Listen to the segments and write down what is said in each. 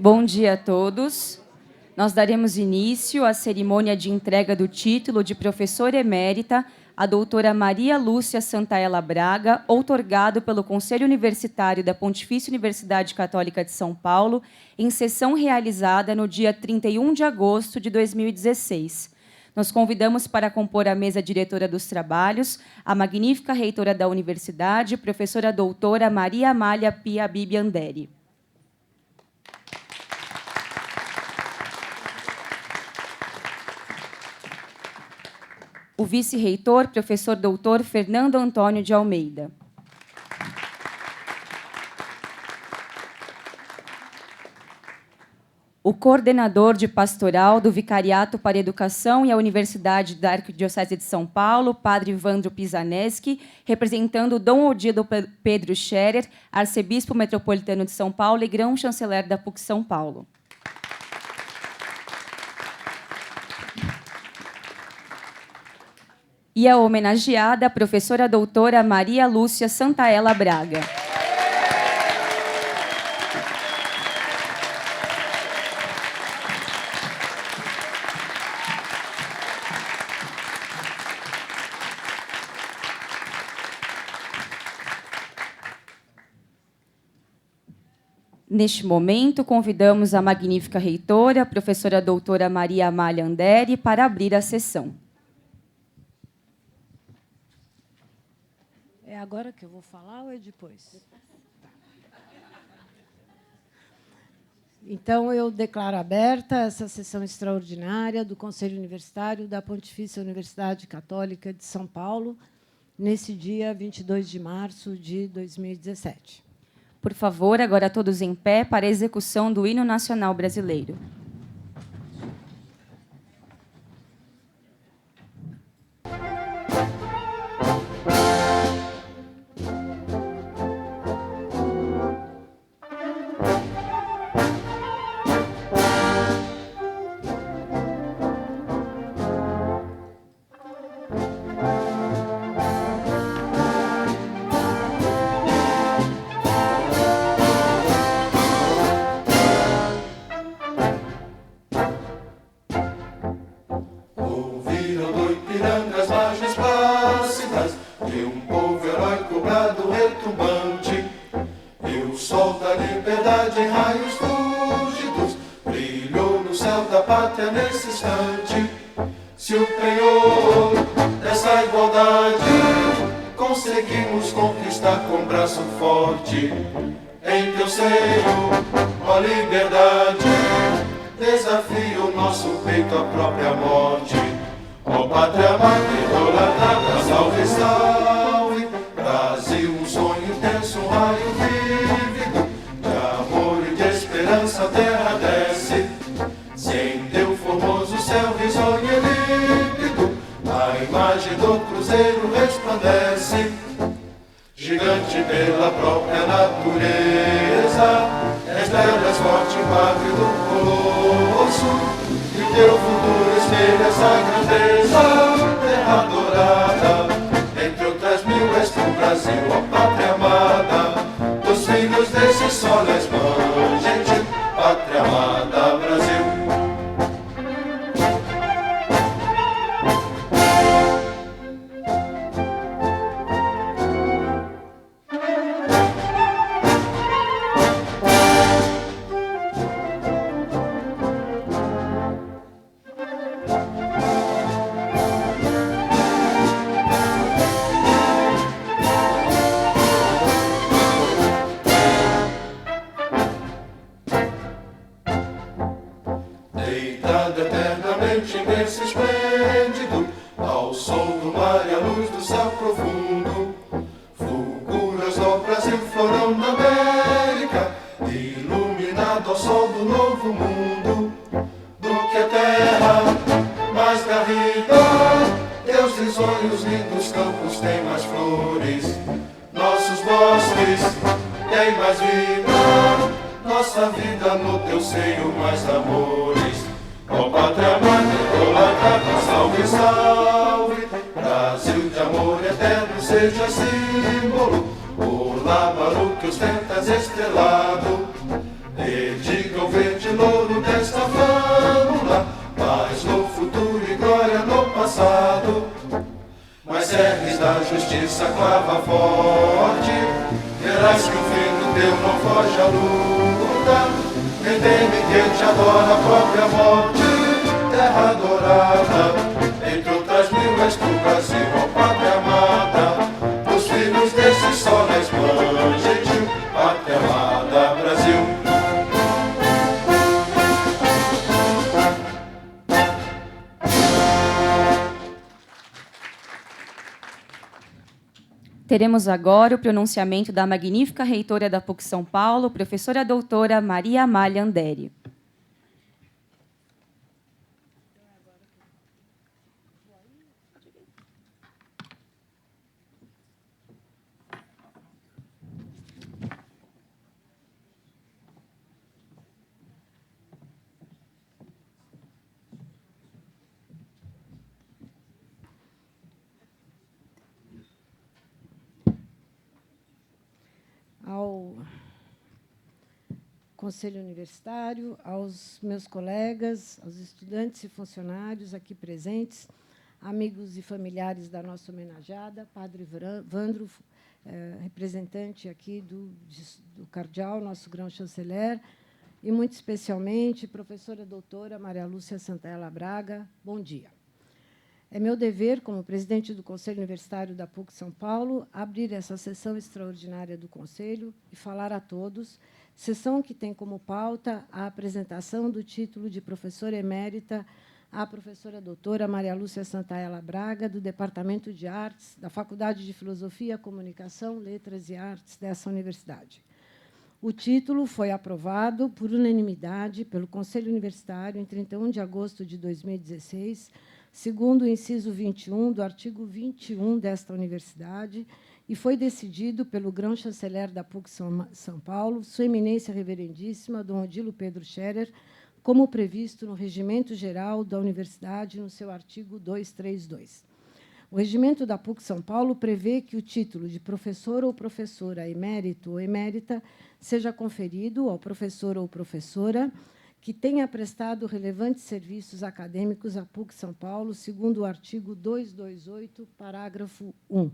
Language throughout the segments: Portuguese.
Bom dia a todos. Nós daremos início à cerimônia de entrega do título de professora emérita à doutora Maria Lúcia Santaella Braga, outorgado pelo Conselho Universitário da Pontifícia Universidade Católica de São Paulo, em sessão realizada no dia 31 de agosto de 2016. Nós convidamos para compor a mesa diretora dos trabalhos a magnífica reitora da universidade, professora doutora Maria Amália Pia Bibi Anderi. O vice-reitor, professor doutor Fernando Antônio de Almeida. O coordenador de pastoral do Vicariato para a Educação e a Universidade da Arquidiocese de São Paulo, padre Ivandro Pisaneschi, representando Dom Odilo Pedro Scherer, arcebispo metropolitano de São Paulo e grão-chanceler da PUC São Paulo. E a homenageada, a professora doutora Maria Lúcia Santaella Braga. Neste momento, convidamos a magnífica reitora, a professora doutora Maria Amália Anderi, para abrir a sessão. É agora que eu vou falar ou é depois? Então, eu declaro aberta essa sessão extraordinária do Conselho Universitário da Pontifícia Universidade Católica de São Paulo, nesse dia 22 de março de 2017. Por favor, agora todos em pé para a execução do Hino Nacional Brasileiro. Em teu seio, ó liberdade, desafia o nosso peito à própria morte. Ó pátria amada, idolatrada, salve, salve. Brasil, um sonho intenso, um raio vívido, de amor e de esperança a terra desce. Se em teu formoso céu risonho e límpido, a imagem do cruzeiro resplandece. Gigante pela própria natureza, és bela, és forte, padre do colosso, e o teu futuro espelha essa grandeza. Terra dourada, entre outras mil, és tu, Brasil, ó pátria amada. Dos filhos desse sol és mãe, gente, pátria amada, Brasil. Deitado eternamente imenso e esplêndido, ao som do mar e à luz do céu profundo, fulguras no Brasil, florão da América, iluminado ao sol do novo mundo. Do que a terra mais garrida, teus risonhos lindos campos têm mais flores, nossos bosques têm mais vida, nossa vida no teu seio mais amores. Ó pátria amada, idolatrada, salve, salve. Brasil de amor eterno seja símbolo, o lábaro que ostentas estrelado, e diga o verde justiça clava forte, verás que o filho teu não foge à luta. Quem teme, quem te adora a própria morte, terra adorada, entre outras mil és tu, Brasil, ó pátria amada. Os filhos desse sol na irmã gentil, pátria amada, Brasil. Teremos agora o pronunciamento da magnífica reitora da PUC São Paulo, professora doutora Maria Amália Andere. Ao Conselho Universitário, aos meus colegas, aos estudantes e funcionários aqui presentes, amigos e familiares da nossa homenageada, Padre Vandro, representante aqui do Cardeal, nosso grão-chanceler, e, muito especialmente, professora doutora Maria Lúcia Santaella Braga, bom dia. É meu dever, como presidente do Conselho Universitário da PUC São Paulo, abrir essa sessão extraordinária do Conselho e falar a todos, sessão que tem como pauta a apresentação do título de professora emérita à professora doutora Maria Lúcia Santaella Braga, do Departamento de Artes, da Faculdade de Filosofia, Comunicação, Letras e Artes dessa universidade. O título foi aprovado por unanimidade pelo Conselho Universitário em 31 de agosto de 2016, segundo o inciso 21 do artigo 21 desta universidade, e foi decidido pelo grão-chanceler da PUC São Paulo, Sua Eminência Reverendíssima, Dom Odilo Pedro Scherer, como previsto no Regimento Geral da Universidade, no seu artigo 232. O Regimento da PUC São Paulo prevê que o título de professor ou professora emérito ou emérita seja conferido ao professor ou professora que tenha prestado relevantes serviços acadêmicos à PUC São Paulo, segundo o artigo 228, parágrafo 1.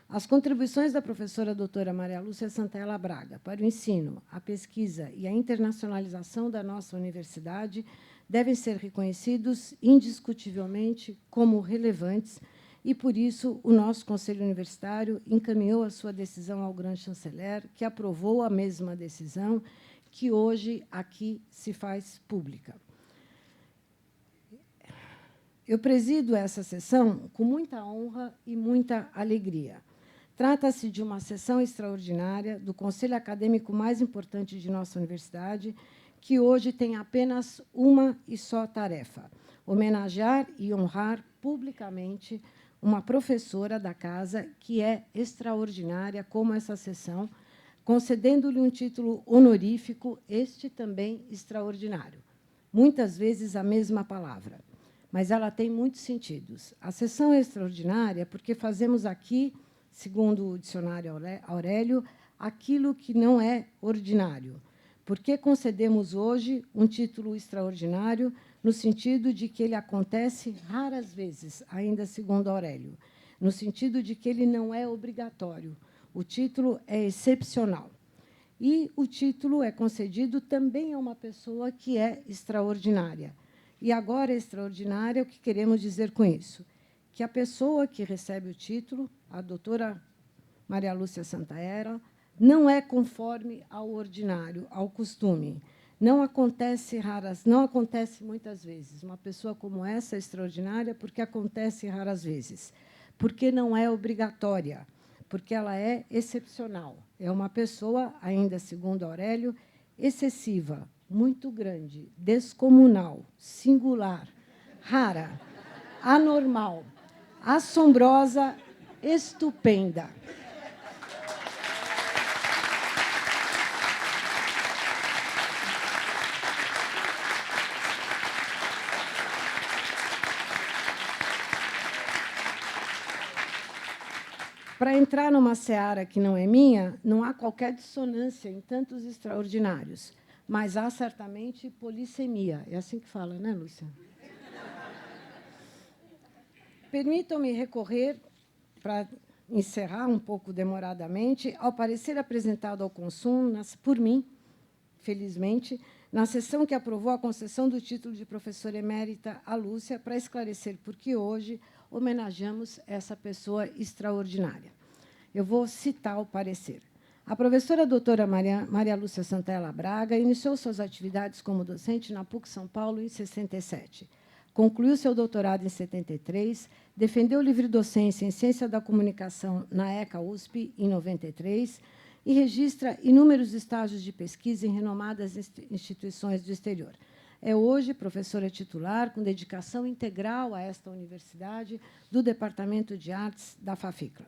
As contribuições da professora doutora Maria Lúcia Santaella Braga para o ensino, a pesquisa e a internacionalização da nossa universidade devem ser reconhecidos indiscutivelmente como relevantes e, por isso, o nosso Conselho Universitário encaminhou a sua decisão ao grão-chanceler, que aprovou a mesma decisão, que hoje aqui se faz pública. Eu presido essa sessão com muita honra e muita alegria. Trata-se de uma sessão extraordinária do conselho acadêmico mais importante de nossa universidade, que hoje tem apenas uma e só tarefa: homenagear e honrar publicamente uma professora da casa que é extraordinária, como essa sessão, concedendo-lhe um título honorífico, este também extraordinário. Muitas vezes a mesma palavra, mas ela tem muitos sentidos. A sessão é extraordinária porque fazemos aqui, segundo o dicionário Aurélio, aquilo que não é ordinário. Porque concedemos hoje um título extraordinário, no sentido de que ele acontece raras vezes, ainda segundo Aurélio, no sentido de que ele não é obrigatório. O título é excepcional. E o título é concedido também a uma pessoa que é extraordinária. E agora, extraordinária, o que queremos dizer com isso? Que a pessoa que recebe o título, a doutora Maria Lúcia Santaella, não é conforme ao ordinário, ao costume. Não acontece muitas vezes. Uma pessoa como essa é extraordinária porque acontece raras vezes. Porque não é obrigatória. Porque ela é excepcional. É uma pessoa, ainda segundo Aurélio, excessiva, muito grande, descomunal, singular, rara, anormal, assombrosa, estupenda. Para entrar numa seara que não é minha, não há qualquer dissonância em tantos extraordinários, mas há certamente polissemia. É assim que fala, né, Lúcia? Permitam-me recorrer, para encerrar um pouco demoradamente, ao parecer apresentado ao consumo por mim, felizmente, na sessão que aprovou a concessão do título de professora emérita à Lúcia, para esclarecer por que hoje homenageamos essa pessoa extraordinária. Eu vou citar o parecer. A professora doutora Maria Lúcia Santaella Braga iniciou suas atividades como docente na PUC São Paulo em 67. Concluiu seu doutorado em 73, defendeu livre-docência em Ciência da Comunicação na ECA-USP em 93 e registra inúmeros estágios de pesquisa em renomadas instituições do exterior. É hoje professora titular, com dedicação integral a esta universidade, do Departamento de Artes da FAFICLA.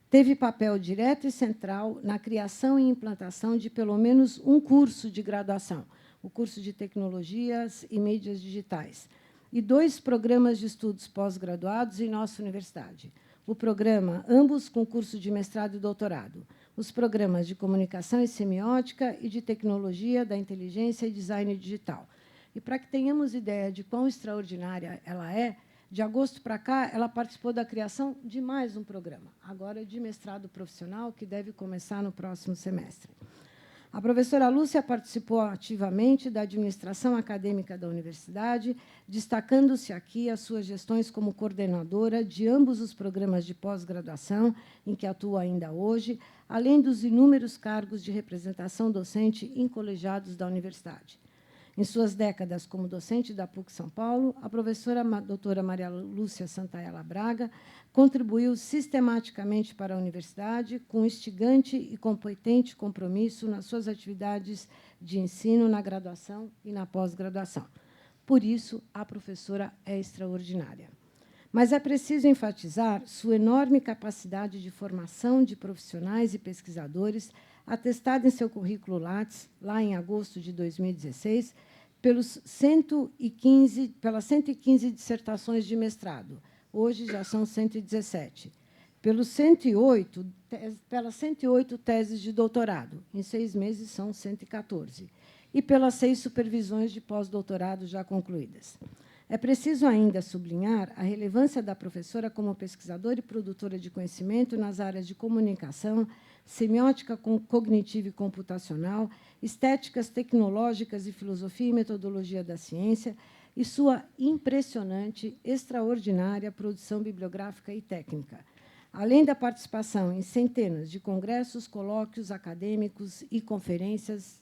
Teve papel direto e central na criação e implantação de pelo menos um curso de graduação, o curso de Tecnologias e Mídias Digitais, e 2 programas de estudos pós-graduados em nossa universidade. O programa, ambos com curso de mestrado e doutorado, os programas de Comunicação e Semiótica e de Tecnologia da Inteligência e Design Digital. E, para que tenhamos ideia de quão extraordinária ela é, de agosto para cá, ela participou da criação de mais um programa, agora de mestrado profissional, que deve começar no próximo semestre. A professora Lúcia participou ativamente da administração acadêmica da universidade, destacando-se aqui as suas gestões como coordenadora de ambos os programas de pós-graduação, em que atua ainda hoje, além dos inúmeros cargos de representação docente em colegiados da universidade. Em suas décadas como docente da PUC São Paulo, a professora doutora Maria Lúcia Santaella Braga contribuiu sistematicamente para a universidade, com instigante e competente compromisso nas suas atividades de ensino na graduação e na pós-graduação. Por isso, a professora é extraordinária. Mas é preciso enfatizar sua enorme capacidade de formação de profissionais e pesquisadores, atestada em seu currículo Lattes, lá em agosto de 2016, pelas 115 dissertações de mestrado. Hoje já são 117. Pelas 108 teses de doutorado. Em 6 meses são 114. E pelas 6 supervisões de pós-doutorado já concluídas. É preciso ainda sublinhar a relevância da professora como pesquisadora e produtora de conhecimento nas áreas de comunicação, semiótica cognitiva e computacional, estéticas tecnológicas e filosofia e metodologia da ciência, e sua impressionante, extraordinária produção bibliográfica e técnica. Além da participação em centenas de congressos, colóquios acadêmicos e conferências,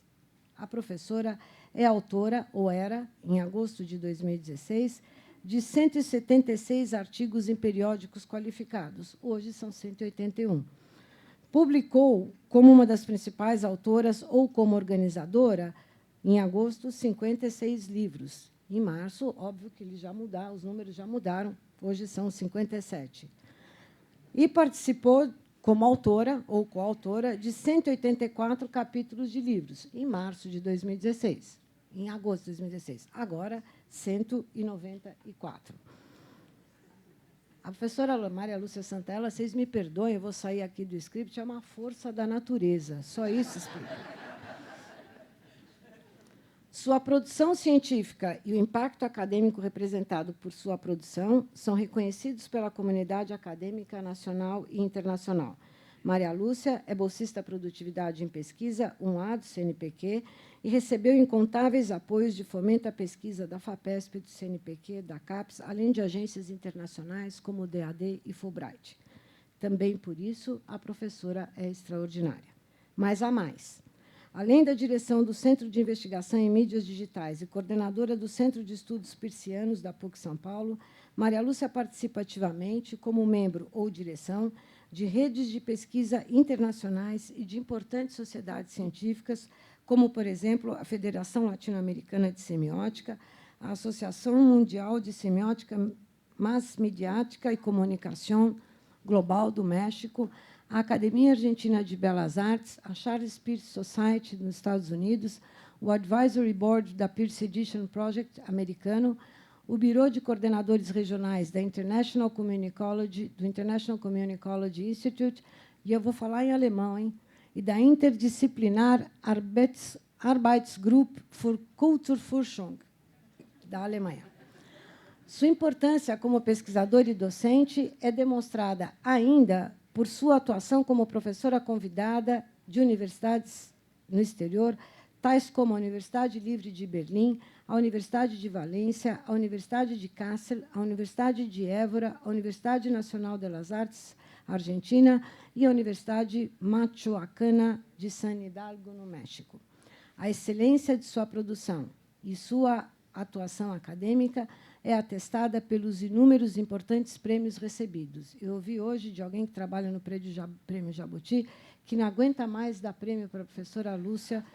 a professora é autora, ou era, em agosto de 2016, de 176 artigos em periódicos qualificados. Hoje são 181. Publicou, como uma das principais autoras ou como organizadora, em agosto, 56 livros. Em março, óbvio que eles já mudaram, os números já mudaram, hoje são 57. E participou, como autora ou coautora, de 184 capítulos de livros, em março de 2016. Em agosto de 2016. Agora, 194. A professora Maria Lúcia Santaella, vocês me perdoem, eu vou sair aqui do script, é uma força da natureza. Só isso explica. Sua produção científica e o impacto acadêmico representado por sua produção são reconhecidos pela comunidade acadêmica nacional e internacional. Maria Lúcia é bolsista Produtividade em Pesquisa, 1A do CNPq, e recebeu incontáveis apoios de fomento à pesquisa da FAPESP, do CNPq, da CAPES, além de agências internacionais como o DAD e Fulbright. Também por isso, a professora é extraordinária. Mas há mais. Além da direção do Centro de Investigação em Mídias Digitais e coordenadora do Centro de Estudos Persianos da PUC São Paulo, Maria Lúcia participa ativamente, como membro ou direção, de redes de pesquisa internacionais e de importantes sociedades científicas, como, por exemplo, a Federação Latino-Americana de Semiótica, a Associação Mundial de Semiótica Mass-Mediática e Comunicação Global do México, a Academia Argentina de Belas Artes, a Charles Peirce Society nos Estados Unidos, o Advisory Board da Peirce Edition Project americano, o Bureau de Coordenadores Regionais da International Communicology, do International Communicology Institute, e eu vou falar em alemão, hein? E da Interdisziplinar Arbeitsgruppe für Kulturforschung, da Alemanha. Sua importância como pesquisadora e docente é demonstrada ainda por sua atuação como professora convidada de universidades no exterior, tais como a Universidade Livre de Berlim, a Universidade de Valência, a Universidade de Kassel, a Universidade de Évora, a Universidade Nacional de las Artes, Argentina, e a Universidade Michoacana de San Hidalgo, no México. A excelência de sua produção e sua atuação acadêmica é atestada pelos inúmeros importantes prêmios recebidos. Eu ouvi hoje de alguém que trabalha no Prêmio Jabuti que não aguenta mais dar prêmio para a professora Lúcia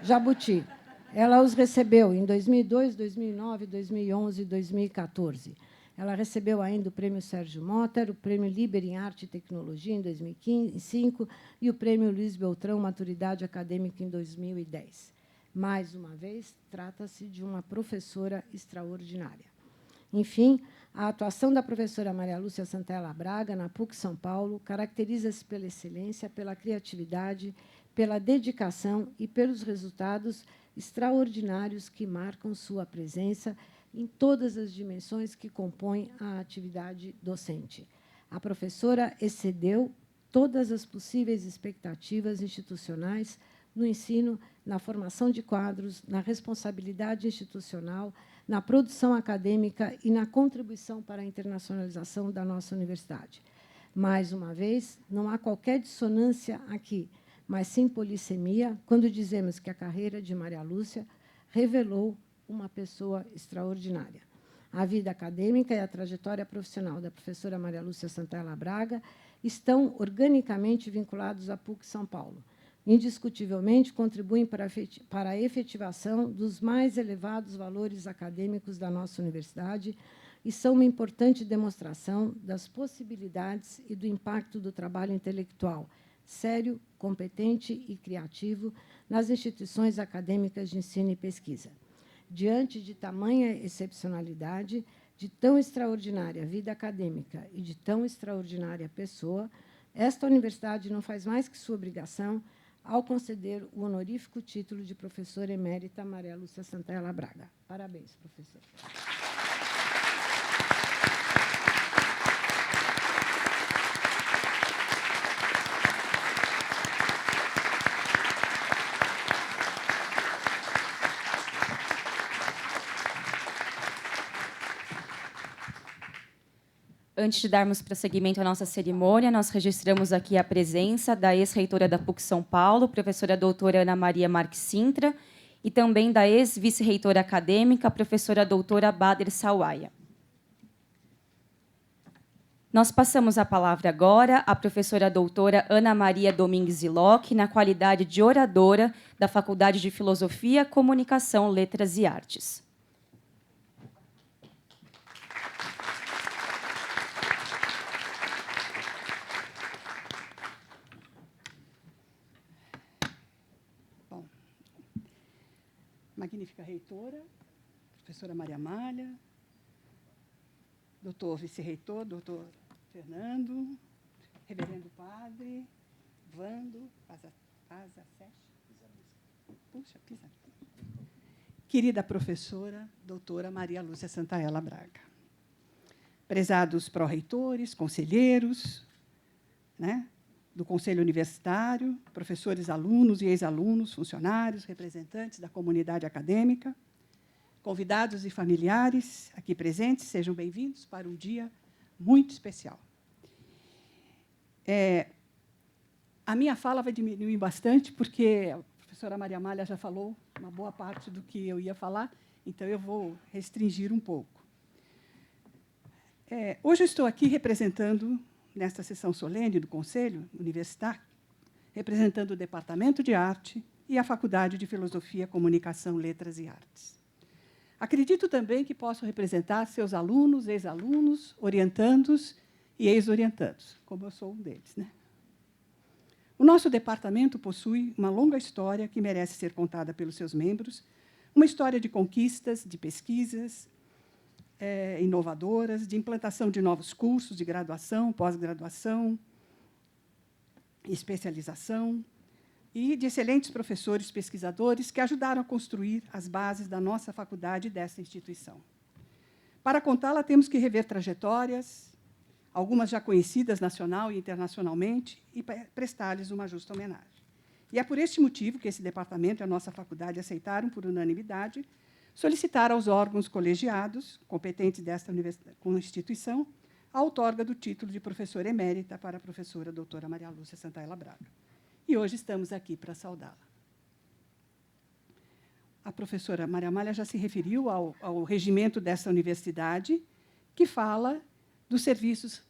Jabuti. Ela os recebeu em 2002, 2009, 2011 e 2014. Ela recebeu ainda o Prêmio Sérgio Motter, o Prêmio Liber em Arte e Tecnologia, em 2005, e o Prêmio Luiz Beltrão Maturidade Acadêmica, em 2010. Mais uma vez, trata-se de uma professora extraordinária. Enfim, a atuação da professora Maria Lúcia Santella Braga, na PUC São Paulo, caracteriza-se pela excelência, pela criatividade, pela dedicação e pelos resultados extraordinários que marcam sua presença em todas as dimensões que compõem a atividade docente. A professora excedeu todas as possíveis expectativas institucionais no ensino, na formação de quadros, na responsabilidade institucional, na produção acadêmica e na contribuição para a internacionalização da nossa universidade. Mais uma vez, não há qualquer dissonância aqui, mas sim polissemia, quando dizemos que a carreira de Maria Lúcia revelou uma pessoa extraordinária. A vida acadêmica e a trajetória profissional da professora Maria Lúcia Santella Braga estão organicamente vinculados à PUC São Paulo. Indiscutivelmente, contribuem para a efetivação dos mais elevados valores acadêmicos da nossa universidade e são uma importante demonstração das possibilidades e do impacto do trabalho intelectual, sério, competente e criativo nas instituições acadêmicas de ensino e pesquisa. Diante de tamanha excepcionalidade, de tão extraordinária vida acadêmica e de tão extraordinária pessoa, esta universidade não faz mais que sua obrigação ao conceder o honorífico título de professora emérita Maria Lúcia Santella Braga. Parabéns, professora. Antes de darmos prosseguimento à nossa cerimônia, nós registramos aqui a presença da ex-reitora da PUC São Paulo, professora doutora Ana Maria Marques Sintra, e também da ex-vice-reitora acadêmica, professora doutora Bader Sawaia. Nós passamos a palavra agora à professora doutora Ana Maria Domingues Iloc, na qualidade de oradora da Faculdade de Filosofia, Comunicação, Letras e Artes. Magnífica reitora, professora Maria Amália, doutor vice-reitor, doutor Fernando, reverendo padre, Vando, puxa, pisa. Querida professora, doutora Maria Lúcia Santella Braga, prezados pró-reitores, conselheiros, né, do Conselho Universitário, professores, alunos e ex-alunos, funcionários, representantes da comunidade acadêmica, convidados e familiares aqui presentes, sejam bem-vindos para um dia muito especial. A minha fala vai diminuir bastante, porque a professora Maria Amália já falou uma boa parte do que eu ia falar, então eu vou restringir um pouco. Hoje eu estou aqui representando, nesta sessão solene do Conselho Universitário, representando o Departamento de Arte e a Faculdade de Filosofia, Comunicação, Letras e Artes. Acredito também que posso representar seus alunos, ex-alunos, orientandos e ex-orientandos, como eu sou um deles, né? O nosso departamento possui uma longa história que merece ser contada pelos seus membros, uma história de conquistas, de pesquisas, inovadoras, de implantação de novos cursos de graduação, pós-graduação, especialização, e de excelentes professores pesquisadores que ajudaram a construir as bases da nossa faculdade e dessa instituição. Para contá-la, temos que rever trajetórias, algumas já conhecidas nacional e internacionalmente, e prestar-lhes uma justa homenagem. E é por este motivo que esse departamento e a nossa faculdade aceitaram, por unanimidade, solicitar aos órgãos colegiados, competentes desta instituição, a outorga do título de professora emérita para a professora doutora Maria Lúcia Santaella Braga. E hoje estamos aqui para saudá-la. A professora Maria Amália já se referiu ao regimento dessa universidade, que fala dos serviços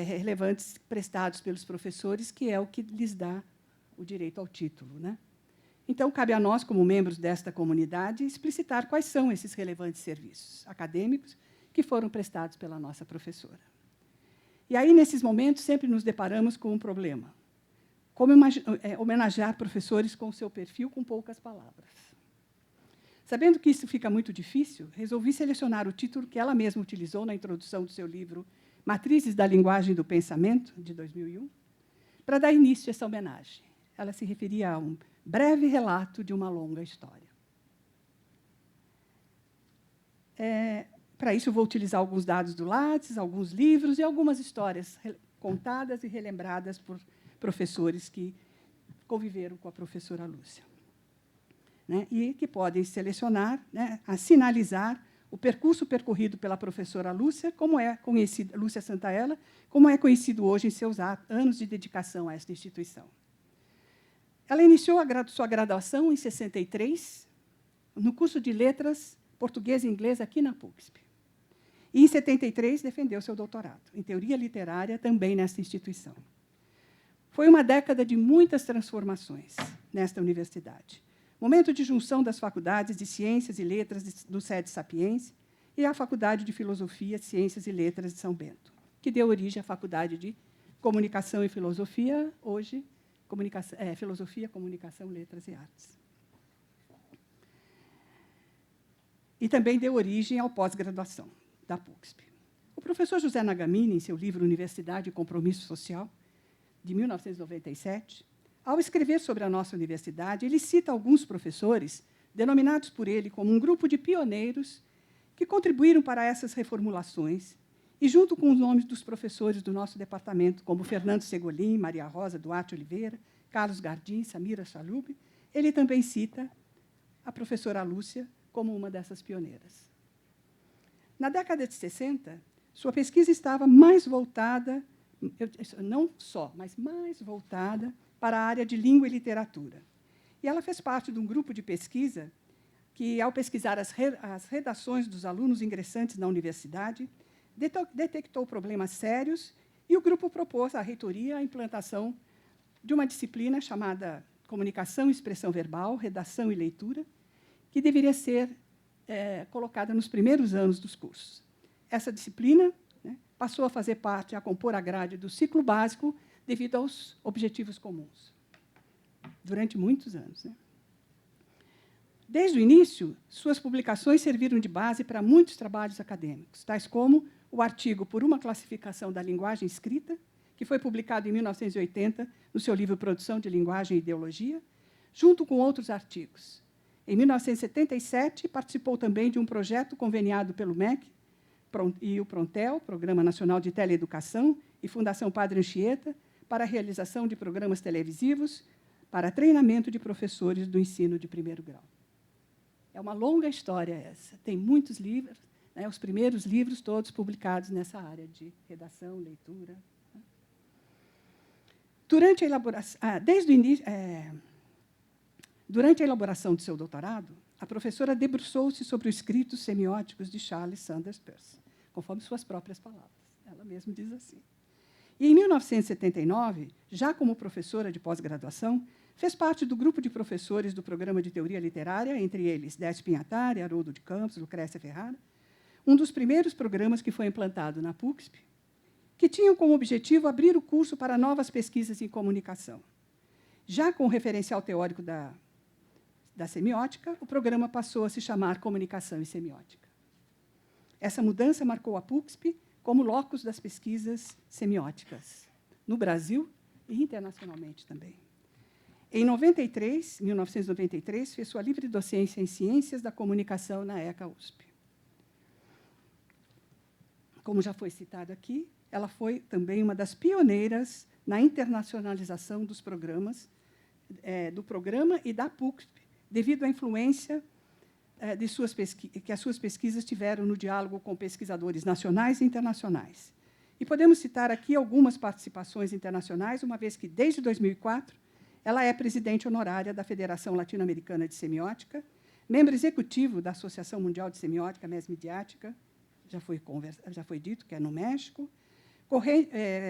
relevantes prestados pelos professores, que é o que lhes dá o direito ao título, né? Então, cabe a nós, como membros desta comunidade, explicitar quais são esses relevantes serviços acadêmicos que foram prestados pela nossa professora. E aí, nesses momentos, sempre nos deparamos com um problema. Como homenagear professores com o seu perfil com poucas palavras? Sabendo que isso fica muito difícil, resolvi selecionar o título que ela mesma utilizou na introdução do seu livro Matrizes da Linguagem e do Pensamento, de 2001, para dar início a essa homenagem. Ela se referia a um breve relato de uma longa história. Para isso, vou utilizar alguns dados do Lattes, alguns livros e algumas histórias contadas e relembradas por professores que conviveram com a professora Lúcia, né, e que podem selecionar, né, a sinalizar o percurso percorrido pela professora Lúcia, como é conhecida, Lúcia Santaella, como é conhecido hoje em seus anos de dedicação a esta instituição. Ela iniciou sua graduação em 63, no curso de Letras Português e Inglês, aqui na PUCSP. E, em 73, defendeu seu doutorado, em Teoria Literária, também nesta instituição. Foi uma década de muitas transformações nesta universidade. Momento de junção das faculdades de Ciências e Letras do SEDE Sapiense e a Faculdade de Filosofia, Ciências e Letras de São Bento, que deu origem à Faculdade de Comunicação e Filosofia, hoje, Filosofia, Comunicação, Letras e Artes. E também deu origem ao pós-graduação da PUCSP. O professor José Nagamine, em seu livro Universidade e Compromisso Social, de 1997, ao escrever sobre a nossa universidade, ele cita alguns professores, denominados por ele como um grupo de pioneiros que contribuíram para essas reformulações, e, junto com os nomes dos professores do nosso departamento, como Fernando Segolin, Maria Rosa Duarte Oliveira, Carlos Gardim, Samira Chalub, ele também cita a professora Lúcia como uma dessas pioneiras. Na década de 60, sua pesquisa estava mais voltada, não só, mas mais voltada para a área de língua e literatura. E ela fez parte de um grupo de pesquisa que, ao pesquisar as redações dos alunos ingressantes na universidade, detectou problemas sérios, e o grupo propôs à reitoria a implantação de uma disciplina chamada Comunicação e Expressão Verbal, Redação e Leitura, que deveria ser colocada nos primeiros anos dos cursos. Essa disciplina, né, passou a fazer parte, a compor a grade do ciclo básico, devido aos objetivos comuns, durante muitos anos, né? Desde o início, suas publicações serviram de base para muitos trabalhos acadêmicos, tais como o artigo Por uma Classificação da Linguagem Escrita, que foi publicado em 1980 no seu livro Produção de Linguagem e Ideologia, junto com outros artigos. Em 1977, participou também de um projeto conveniado pelo MEC e o Prontel, Programa Nacional de Teleeducação, e Fundação Padre Anchieta, para a realização de programas televisivos para treinamento de professores do ensino de primeiro grau. É uma longa história essa. Tem muitos livros, né, os primeiros livros todos publicados nessa área de redação, leitura. Durante a elaboração, durante a elaboração de seu doutorado, a professora debruçou-se sobre os escritos semióticos de Charles Sanders Peirce, conforme suas próprias palavras. Ela mesma diz assim. E, em 1979, já como professora de pós-graduação, fez parte do grupo de professores do Programa de Teoria Literária, entre eles Décio Pinhatari, Haroldo de Campos, Lucrécia Ferrara, um dos primeiros programas que foi implantado na PUCSP, que tinham como objetivo abrir o curso para novas pesquisas em comunicação. Já com o referencial teórico da semiótica, o programa passou a se chamar Comunicação e Semiótica. Essa mudança marcou a PUCSP como locus das pesquisas semióticas, no Brasil e internacionalmente também. Em 1993, fez sua livre docência em Ciências da Comunicação na ECA USP. Como já foi citado aqui, ela foi também uma das pioneiras na internacionalização dos programas, do programa e da PUCSP, devido à influência que as suas pesquisas tiveram no diálogo com pesquisadores nacionais e internacionais. E podemos citar aqui algumas participações internacionais, uma vez que, desde 2004, ela é presidente honorária da Federação Latino-Americana de Semiótica, membro executivo da Associação Mundial de Semiótica Mesmidiática, já foi dito, que é no México,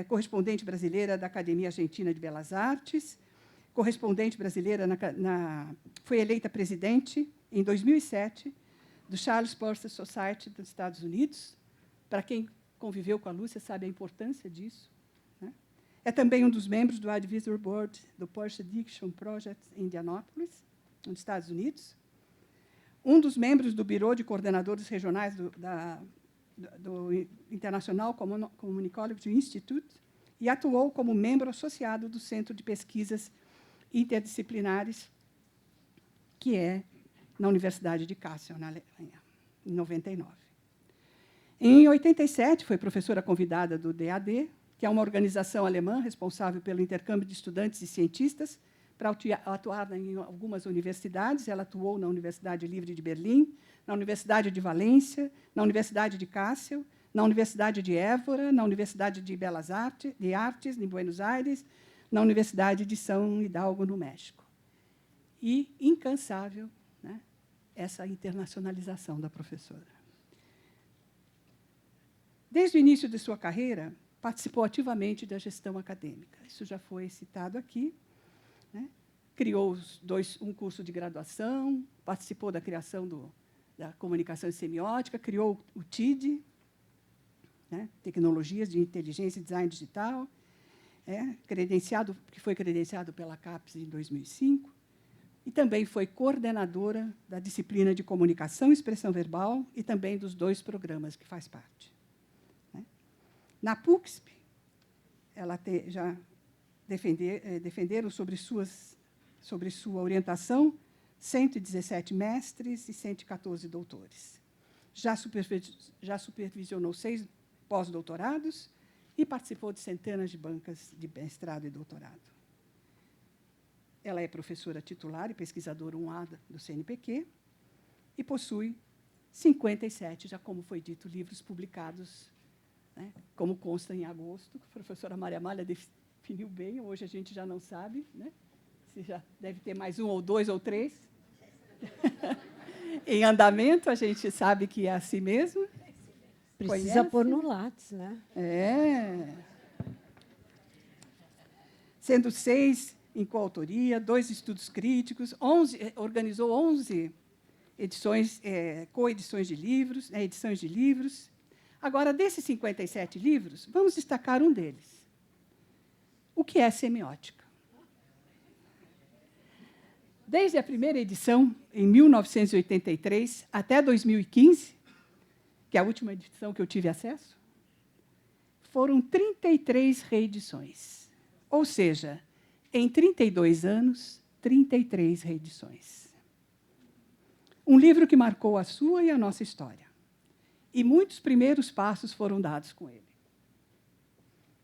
correspondente brasileira da Academia Argentina de Belas Artes, correspondente brasileira foi eleita presidente, em 2007, do Charles Purser Society dos Estados Unidos. Para quem conviveu com a Lúcia sabe a importância disso. Né? É também um dos membros do Advisory Board do Purser Diction Project em Indianápolis, nos Estados Unidos. Um dos membros do Bureau de Coordenadores Regionais do International Communicology Institute e atuou como membro associado do Centro de Pesquisas Interdisciplinares, que é na Universidade de Kassel, na Alemanha, em 99. Em 87, foi professora convidada do DAD, que é uma organização alemã responsável pelo intercâmbio de estudantes e cientistas, para atuar em algumas universidades. Ela atuou na Universidade Livre de Berlim, na Universidade de Valência, na Universidade de Kassel, na Universidade de Évora, na Universidade de Belas Artes, em Buenos Aires, na Universidade de São Hidalgo, no México. E incansável, né, essa internacionalização da professora. Desde o início de sua carreira, participou ativamente da gestão acadêmica. Isso já foi citado aqui. Né? Criou um curso de graduação, participou da criação da comunicação e semiótica, criou o TID, né? Tecnologias de Inteligência e Design Digital, que foi credenciado pela CAPES em 2005, e também foi coordenadora da disciplina de Comunicação e Expressão Verbal e também dos 2 programas que faz parte. Né? Na PUCSP, ela já defenderam sobre sua orientação 117 mestres e 114 doutores. Já supervisionou 6 pós-doutorados e participou de centenas de bancas de mestrado e doutorado. Ela é professora titular e pesquisadora 1A do CNPq e possui 57, já como foi dito, livros publicados, né, como consta em agosto. A professora Maria Malha definiu bem, hoje a gente já não sabe, né, se já deve ter mais 1 ou 2 ou 3. Em andamento, a gente sabe que é assim mesmo. Precisa pôr no Lattes, né? Sendo 6 em coautoria, 2 estudos críticos, organizou 11 edições, coedições de livros, edições de livros. Agora, desses 57 livros, vamos destacar um deles. O que é semiótica? Desde a primeira edição, em 1983, até 2015, que é a última edição que eu tive acesso, foram 33 reedições. Ou seja, em 32 anos, 33 reedições. Um livro que marcou a sua e a nossa história. E muitos primeiros passos foram dados com ele.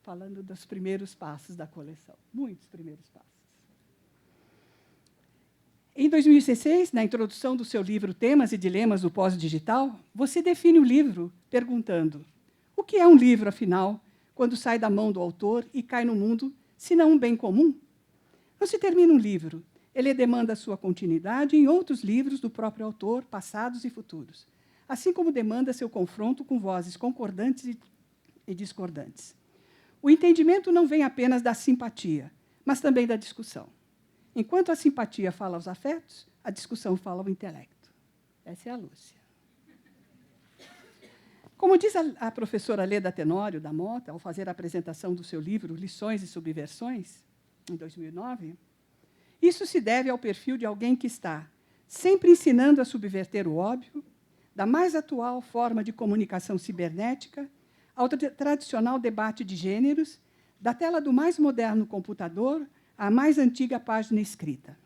Falando dos primeiros passos da coleção. Muitos primeiros passos. Em 2016, na introdução do seu livro Temas e Dilemas do Pós-Digital, você define o livro perguntando: o que é um livro, afinal, quando sai da mão do autor e cai no mundo, se não um bem comum? Não se termina um livro, ele demanda sua continuidade em outros livros do próprio autor, passados e futuros, assim como demanda seu confronto com vozes concordantes e discordantes. O entendimento não vem apenas da simpatia, mas também da discussão. Enquanto a simpatia fala aos afetos, a discussão fala ao intelecto. Essa é a Lúcia. Como diz a professora Leda Tenório, da Mota, ao fazer a apresentação do seu livro Lições e Subversões, em 2009, isso se deve ao perfil de alguém que está sempre ensinando a subverter o óbvio, da mais atual forma de comunicação cibernética ao tradicional debate de gêneros, da tela do mais moderno computador à mais antiga página escrita.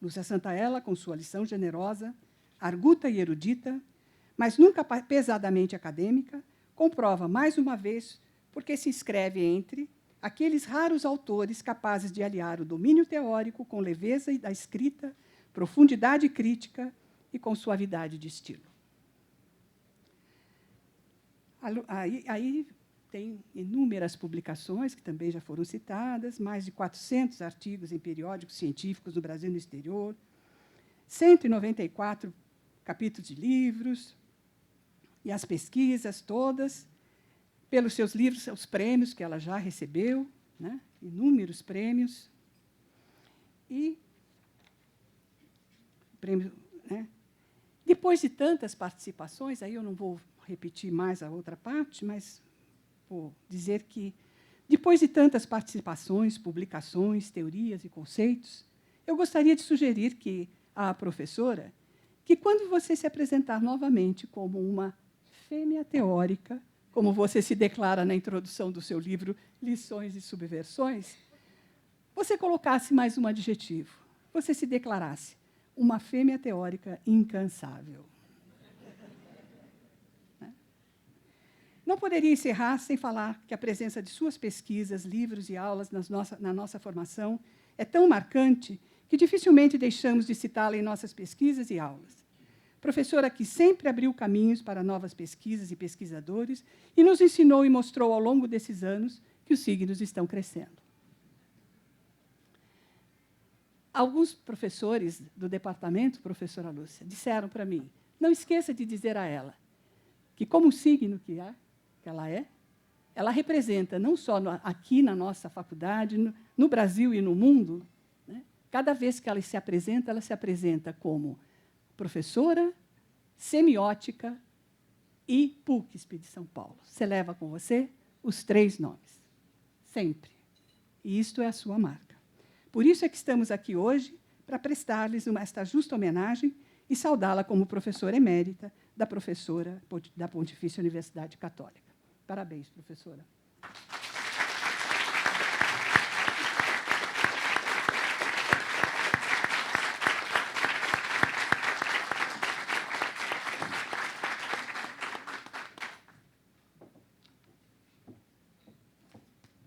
Lúcia Santaella, com sua lição generosa, arguta e erudita, mas nunca pesadamente acadêmica, comprova, mais uma vez, porque se inscreve entre aqueles raros autores capazes de aliar o domínio teórico com leveza da escrita, profundidade crítica e com suavidade de estilo. Aí tem inúmeras publicações, que também já foram citadas, mais de 400 artigos em periódicos científicos no Brasil e no exterior, 194 capítulos de livros, e as pesquisas todas, pelos seus livros, os prêmios que ela já recebeu, né? Inúmeros prêmios. E prêmio, né? Depois de tantas participações, aí eu não vou repetir mais a outra parte, mas vou dizer que, depois de tantas participações, publicações, teorias e conceitos, eu gostaria de sugerir à professora que, quando você se apresentar novamente como uma fêmea teórica, como você se declara na introdução do seu livro Lições e Subversões, você colocasse mais um adjetivo. Você se declarasse uma fêmea teórica incansável. Não poderia encerrar sem falar que a presença de suas pesquisas, livros e aulas na nossa formação é tão marcante que dificilmente deixamos de citá-la em nossas pesquisas e aulas. Professora que sempre abriu caminhos para novas pesquisas e pesquisadores e nos ensinou e mostrou ao longo desses anos que os signos estão crescendo. Alguns professores do departamento, professora Lúcia, disseram para mim, não esqueça de dizer a ela que, como signo que ela representa, não só aqui na nossa faculdade, no Brasil e no mundo, né? Cada vez que ela se apresenta como professora, semiótica e PUC de São Paulo. Você leva com você os 3 nomes, sempre. E isto é a sua marca. Por isso é que estamos aqui hoje, para prestar-lhes esta justa homenagem e saudá-la como professora emérita da Pontifícia Universidade Católica. Parabéns, professora.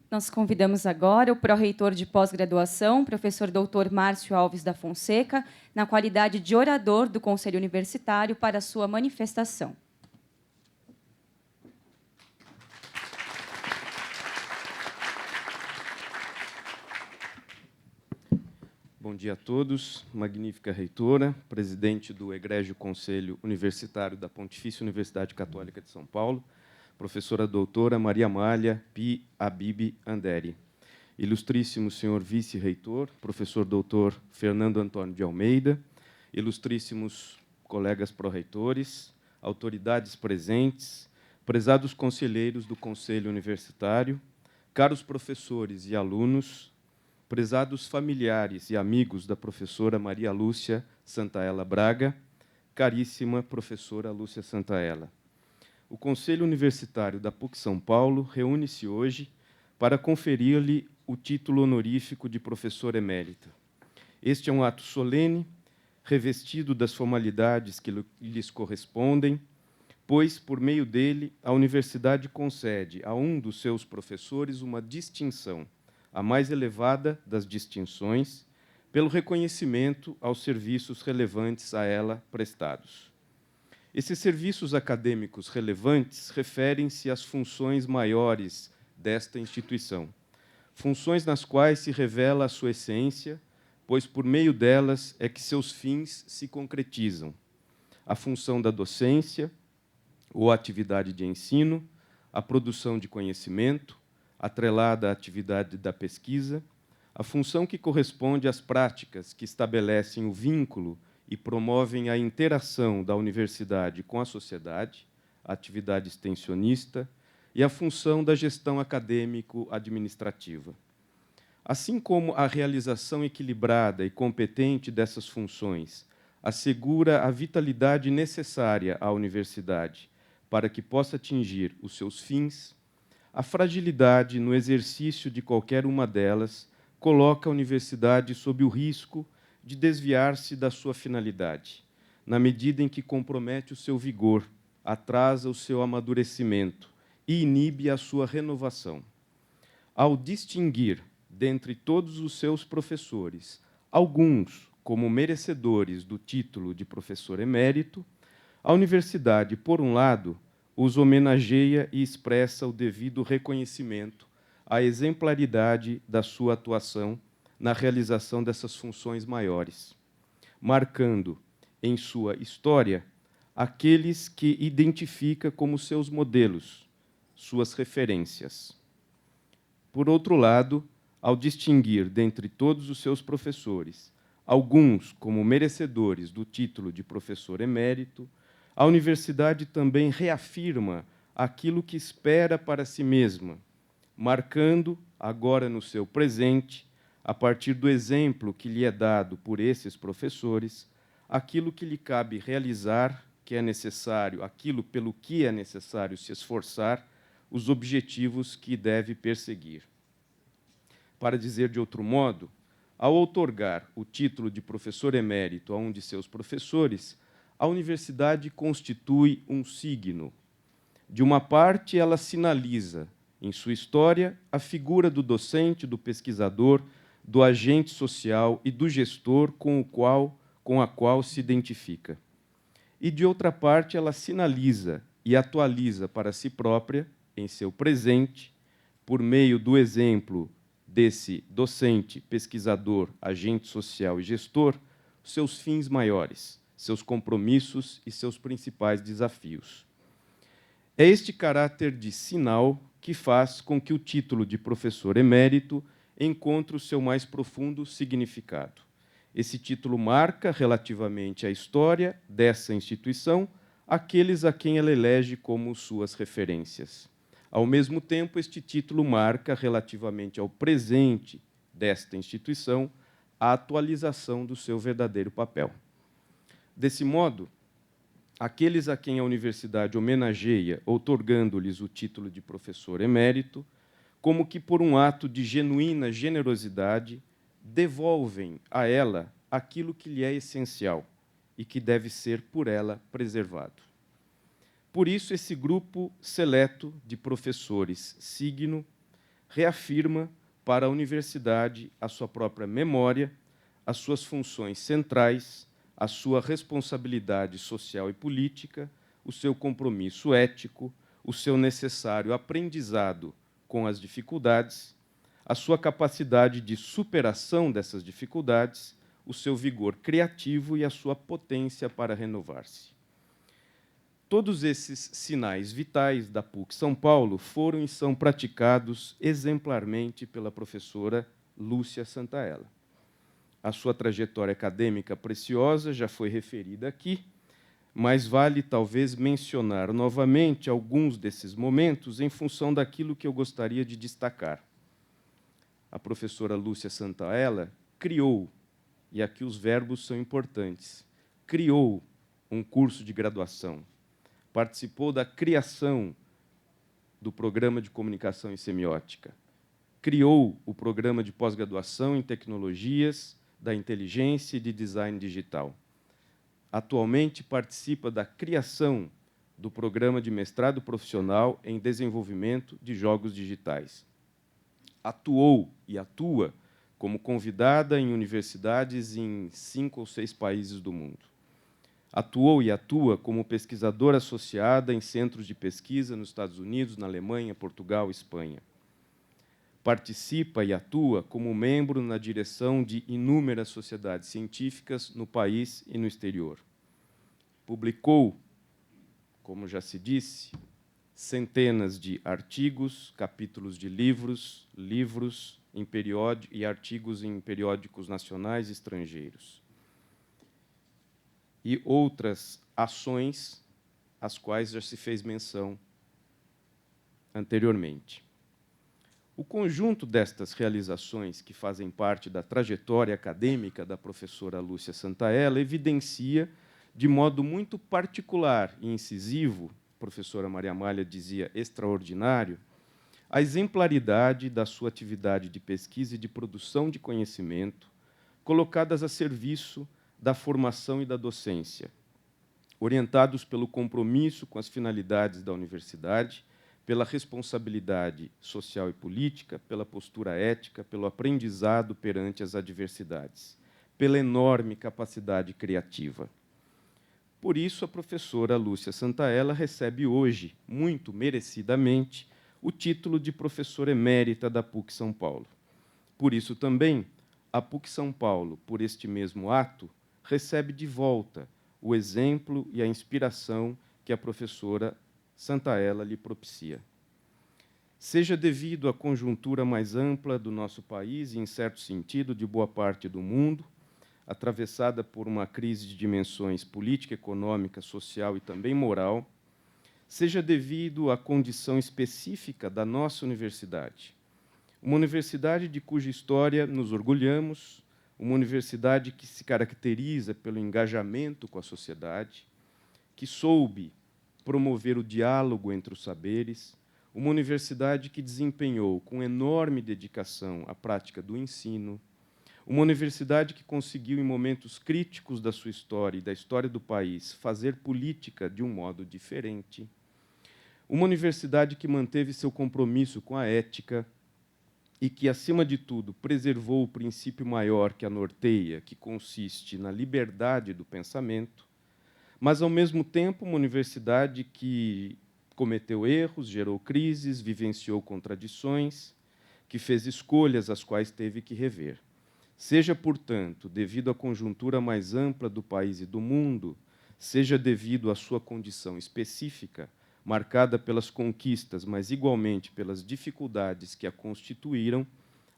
Nós convidamos agora o pró-reitor de pós-graduação, professor Dr. Márcio Alves da Fonseca, na qualidade de orador do Conselho Universitário, para a sua manifestação. Bom dia a todos. Magnífica reitora, presidente do Egrégio Conselho Universitário da Pontifícia Universidade Católica de São Paulo, professora doutora Maria Amália Pi Abib Anderi. Ilustríssimo senhor vice-reitor, professor doutor Fernando Antônio de Almeida, ilustríssimos colegas pró-reitores, autoridades presentes, prezados conselheiros do Conselho Universitário, caros professores e alunos, prezados familiares e amigos da professora Maria Lúcia Santaella Braga, caríssima professora Lúcia Santaella. O Conselho Universitário da PUC São Paulo reúne-se hoje para conferir-lhe o título honorífico de professora emérita. Este é um ato solene, revestido das formalidades que lhes correspondem, pois, por meio dele, a universidade concede a um dos seus professores uma distinção, a mais elevada das distinções, pelo reconhecimento aos serviços relevantes a ela prestados. Esses serviços acadêmicos relevantes referem-se às funções maiores desta instituição, funções nas quais se revela a sua essência, pois por meio delas é que seus fins se concretizam. A função da docência, ou atividade de ensino, a produção de conhecimento, atrelada à atividade da pesquisa, a função que corresponde às práticas que estabelecem o vínculo e promovem a interação da universidade com a sociedade, a atividade extensionista e a função da gestão acadêmico-administrativa. Assim como a realização equilibrada e competente dessas funções assegura a vitalidade necessária à universidade para que possa atingir os seus fins, a fragilidade no exercício de qualquer uma delas coloca a universidade sob o risco de desviar-se da sua finalidade, na medida em que compromete o seu vigor, atrasa o seu amadurecimento e inibe a sua renovação. Ao distinguir, dentre todos os seus professores, alguns como merecedores do título de professor emérito, a universidade, por um lado, os homenageia e expressa o devido reconhecimento à exemplaridade da sua atuação na realização dessas funções maiores, marcando em sua história aqueles que identifica como seus modelos, suas referências. Por outro lado, ao distinguir dentre todos os seus professores, alguns como merecedores do título de professor emérito, a universidade também reafirma aquilo que espera para si mesma, marcando, agora no seu presente, a partir do exemplo que lhe é dado por esses professores, aquilo que lhe cabe realizar, que é necessário, aquilo pelo que é necessário se esforçar, os objetivos que deve perseguir. Para dizer de outro modo, ao outorgar o título de professor emérito a um de seus professores, a universidade constitui um signo. De uma parte, ela sinaliza, em sua história, a figura do docente, do pesquisador, do agente social e do gestor com a qual se identifica. E, de outra parte, ela sinaliza e atualiza para si própria, em seu presente, por meio do exemplo desse docente, pesquisador, agente social e gestor, seus fins maiores, seus compromissos e seus principais desafios. É este caráter de sinal que faz com que o título de professor emérito encontre o seu mais profundo significado. Esse título marca, relativamente à história dessa instituição, aqueles a quem ela elege como suas referências. Ao mesmo tempo, este título marca, relativamente ao presente desta instituição, a atualização do seu verdadeiro papel. Desse modo, aqueles a quem a universidade homenageia, outorgando-lhes o título de professor emérito, como que por um ato de genuína generosidade, devolvem a ela aquilo que lhe é essencial e que deve ser por ela preservado. Por isso, esse grupo seleto de professores signo reafirma para a universidade a sua própria memória, as suas funções centrais, a sua responsabilidade social e política, o seu compromisso ético, o seu necessário aprendizado com as dificuldades, a sua capacidade de superação dessas dificuldades, o seu vigor criativo e a sua potência para renovar-se. Todos esses sinais vitais da PUC São Paulo foram e são praticados exemplarmente pela professora Lúcia Santaella. A sua trajetória acadêmica preciosa já foi referida aqui, mas vale talvez mencionar novamente alguns desses momentos em função daquilo que eu gostaria de destacar. A professora Lúcia Santaella criou, e aqui os verbos são importantes, criou um curso de graduação, participou da criação do programa de comunicação e semiótica, criou o programa de pós-graduação em tecnologias da inteligência e de design digital. Atualmente participa da criação do programa de mestrado profissional em desenvolvimento de jogos digitais. Atuou e atua como convidada em universidades em 5 ou 6 países do mundo. Atuou e atua como pesquisadora associada em centros de pesquisa nos Estados Unidos, na Alemanha, Portugal e Espanha. Participa e atua como membro na direção de inúmeras sociedades científicas no país e no exterior. Publicou, como já se disse, centenas de artigos, capítulos de livros em e artigos em periódicos nacionais e estrangeiros. E outras ações às quais já se fez menção anteriormente. O conjunto destas realizações, que fazem parte da trajetória acadêmica da professora Lúcia Santaella, evidencia, de modo muito particular e incisivo, a professora Maria Amália dizia extraordinário, a exemplaridade da sua atividade de pesquisa e de produção de conhecimento, colocadas a serviço da formação e da docência, orientados pelo compromisso com as finalidades da universidade, pela responsabilidade social e política, pela postura ética, pelo aprendizado perante as adversidades, pela enorme capacidade criativa. Por isso, a professora Lúcia Santaella recebe hoje, muito merecidamente, o título de professora emérita da PUC São Paulo. Por isso também, a PUC São Paulo, por este mesmo ato, recebe de volta o exemplo e a inspiração que a professora Santaella lhe propicia. Seja devido à conjuntura mais ampla do nosso país e, em certo sentido, de boa parte do mundo, atravessada por uma crise de dimensões política, econômica, social e também moral, seja devido à condição específica da nossa universidade. Uma universidade de cuja história nos orgulhamos, uma universidade que se caracteriza pelo engajamento com a sociedade, que soube promover o diálogo entre os saberes, uma universidade que desempenhou com enorme dedicação a prática do ensino, uma universidade que conseguiu, em momentos críticos da sua história e da história do país, fazer política de um modo diferente, uma universidade que manteve seu compromisso com a ética e que, acima de tudo, preservou o princípio maior que a norteia, que consiste na liberdade do pensamento, mas, ao mesmo tempo, uma universidade que cometeu erros, gerou crises, vivenciou contradições, que fez escolhas as quais teve que rever. Seja, portanto, devido à conjuntura mais ampla do país e do mundo, seja devido à sua condição específica, marcada pelas conquistas, mas igualmente pelas dificuldades que a constituíram,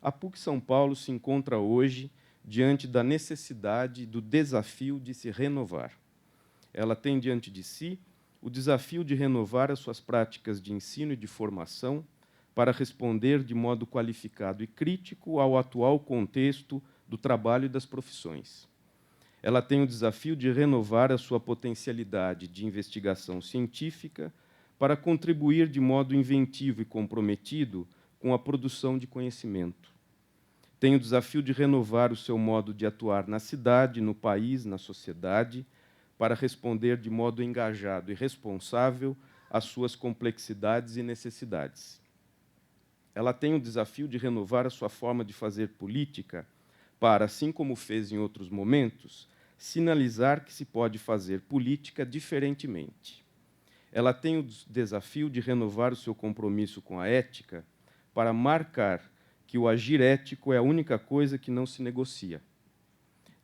a PUC São Paulo se encontra hoje diante da necessidade, do desafio de se renovar. Ela tem diante de si o desafio de renovar as suas práticas de ensino e de formação para responder de modo qualificado e crítico ao atual contexto do trabalho e das profissões. Ela tem o desafio de renovar a sua potencialidade de investigação científica para contribuir de modo inventivo e comprometido com a produção de conhecimento. Tem o desafio de renovar o seu modo de atuar na cidade, no país, na sociedade, para responder de modo engajado e responsável às suas complexidades e necessidades. Ela tem o desafio de renovar a sua forma de fazer política para, assim como fez em outros momentos, sinalizar que se pode fazer política diferentemente. Ela tem o desafio de renovar o seu compromisso com a ética para marcar que o agir ético é a única coisa que não se negocia.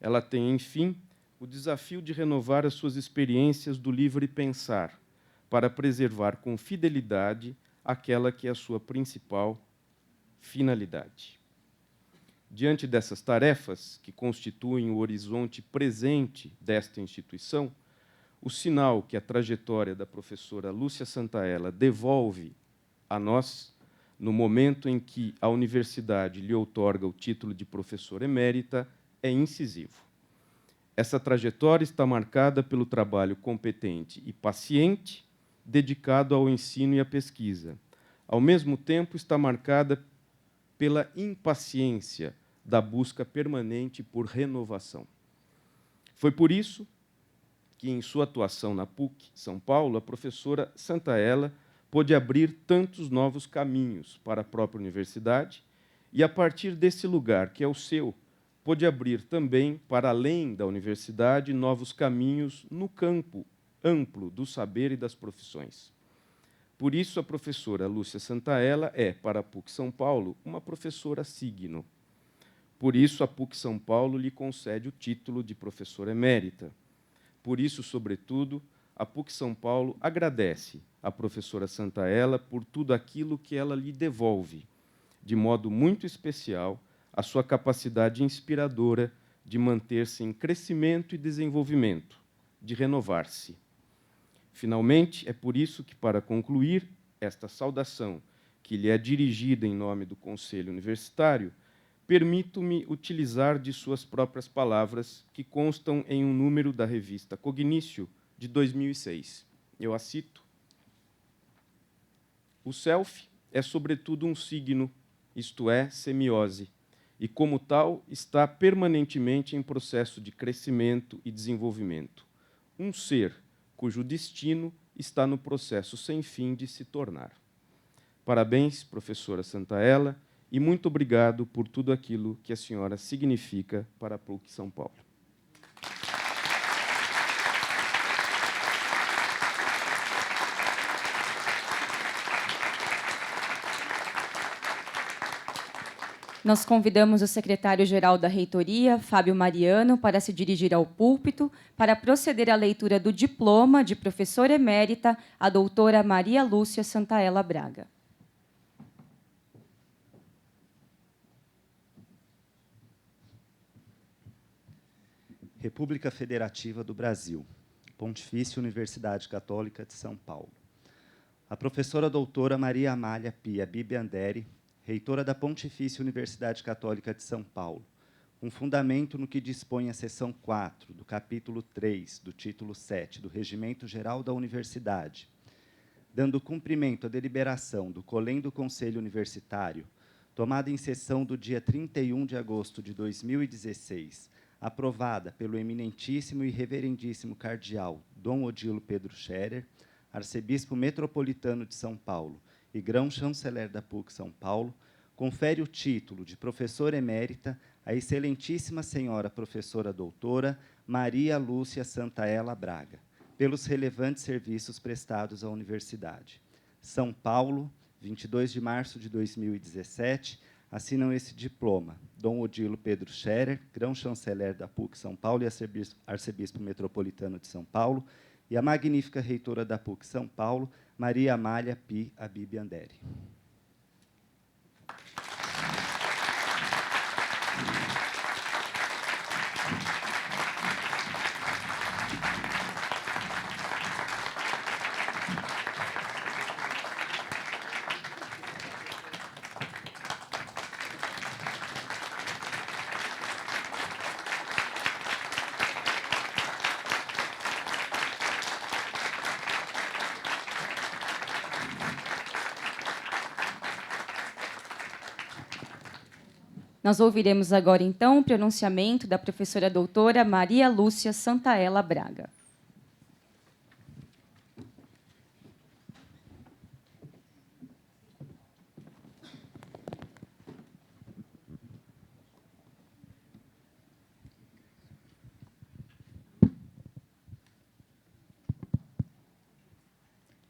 Ela tem, enfim, o desafio de renovar as suas experiências do livre pensar para preservar com fidelidade aquela que é a sua principal finalidade. Diante dessas tarefas, que constituem o horizonte presente desta instituição, o sinal que a trajetória da professora Lúcia Santaella devolve a nós, no momento em que a universidade lhe outorga o título de professora emérita, é incisivo. Essa trajetória está marcada pelo trabalho competente e paciente dedicado ao ensino e à pesquisa. Ao mesmo tempo, está marcada pela impaciência da busca permanente por renovação. Foi por isso que, em sua atuação na PUC São Paulo, a professora Santaella pôde abrir tantos novos caminhos para a própria universidade e, a partir desse lugar, que é o seu, pôde abrir também, para além da universidade, novos caminhos no campo amplo do saber e das profissões. Por isso, a professora Lúcia Santaella é, para a PUC São Paulo, uma professora signo. Por isso, a PUC São Paulo lhe concede o título de professora emérita. Por isso, sobretudo, a PUC São Paulo agradece à professora Santaella por tudo aquilo que ela lhe devolve, de modo muito especial, a sua capacidade inspiradora de manter-se em crescimento e desenvolvimento, de renovar-se. Finalmente, é por isso que, para concluir esta saudação que lhe é dirigida em nome do Conselho Universitário, permito-me utilizar de suas próprias palavras, que constam em um número da revista Cognício, de 2006. Eu a cito: o self é, sobretudo, um signo, isto é, semiose, e, como tal, está permanentemente em processo de crescimento e desenvolvimento. Um ser cujo destino está no processo sem fim de se tornar. Parabéns, professora Santaella, e muito obrigado por tudo aquilo que a senhora significa para a PUC São Paulo. Nós convidamos o secretário-geral da Reitoria, Fábio Mariano, para se dirigir ao púlpito para proceder à leitura do diploma de professora emérita, a doutora Maria Lúcia Santaella Braga. República Federativa do Brasil, Pontifícia Universidade Católica de São Paulo. A professora doutora Maria Amália Pia Bibi Andere, reitora da Pontifícia Universidade Católica de São Paulo, com fundamento no que dispõe a seção 4 do capítulo 3 do título 7 do Regimento Geral da Universidade, dando cumprimento à deliberação do Colém do Conselho Universitário, tomada em sessão do dia 31 de agosto de 2016, aprovada pelo eminentíssimo e reverendíssimo cardeal Dom Odilo Pedro Scherer, arcebispo metropolitano de São Paulo e grão-chanceler da PUC São Paulo, confere o título de professora emérita à excelentíssima senhora professora doutora Maria Lúcia Santaella Braga, pelos relevantes serviços prestados à universidade. São Paulo, 22 de março de 2017, assinam esse diploma Dom Odilo Pedro Scherer, grão-chanceler da PUC São Paulo e arcebispo metropolitano de São Paulo, e a magnífica reitora da PUC São Paulo, Maria Amália Pia Bibi Andere. Nós ouviremos agora, então, o pronunciamento da professora doutora Maria Lúcia Santaella Braga.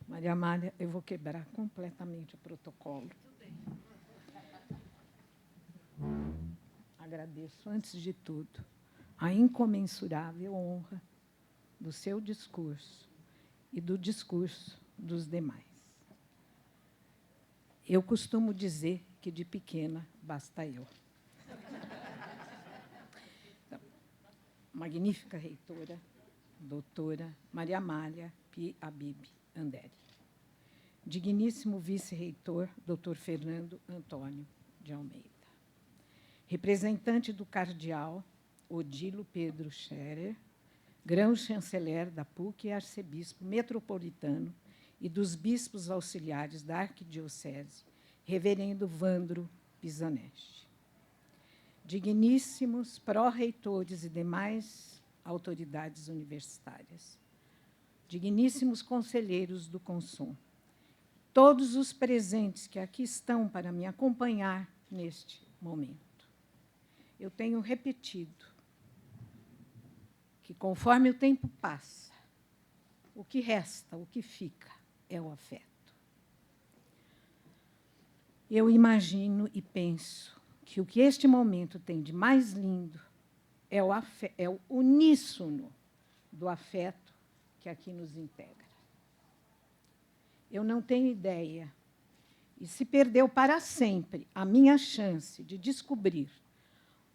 Maria Amália, eu vou quebrar completamente o protocolo. Agradeço, antes de tudo, a incomensurável honra do seu discurso e do discurso dos demais. Eu costumo dizer que, de pequena, basta eu. Então, magnífica reitora, doutora Maria Amália Pia Bibi Andere. Digníssimo vice-reitor, doutor Fernando Antônio de Almeida. Representante do cardeal Odilo Pedro Scherer, grão-chanceler da PUC e arcebispo metropolitano e dos bispos auxiliares da arquidiocese, reverendo Vandro Pisanesti. Digníssimos pró-reitores e demais autoridades universitárias. Digníssimos conselheiros do Consom. Todos os presentes que aqui estão para me acompanhar neste momento. Eu tenho repetido que, conforme o tempo passa, o que resta, o que fica, é o afeto. Eu imagino e penso que o que este momento tem de mais lindo é o uníssono do afeto que aqui nos integra. Eu não tenho ideia, e se perdeu para sempre a minha chance de descobrir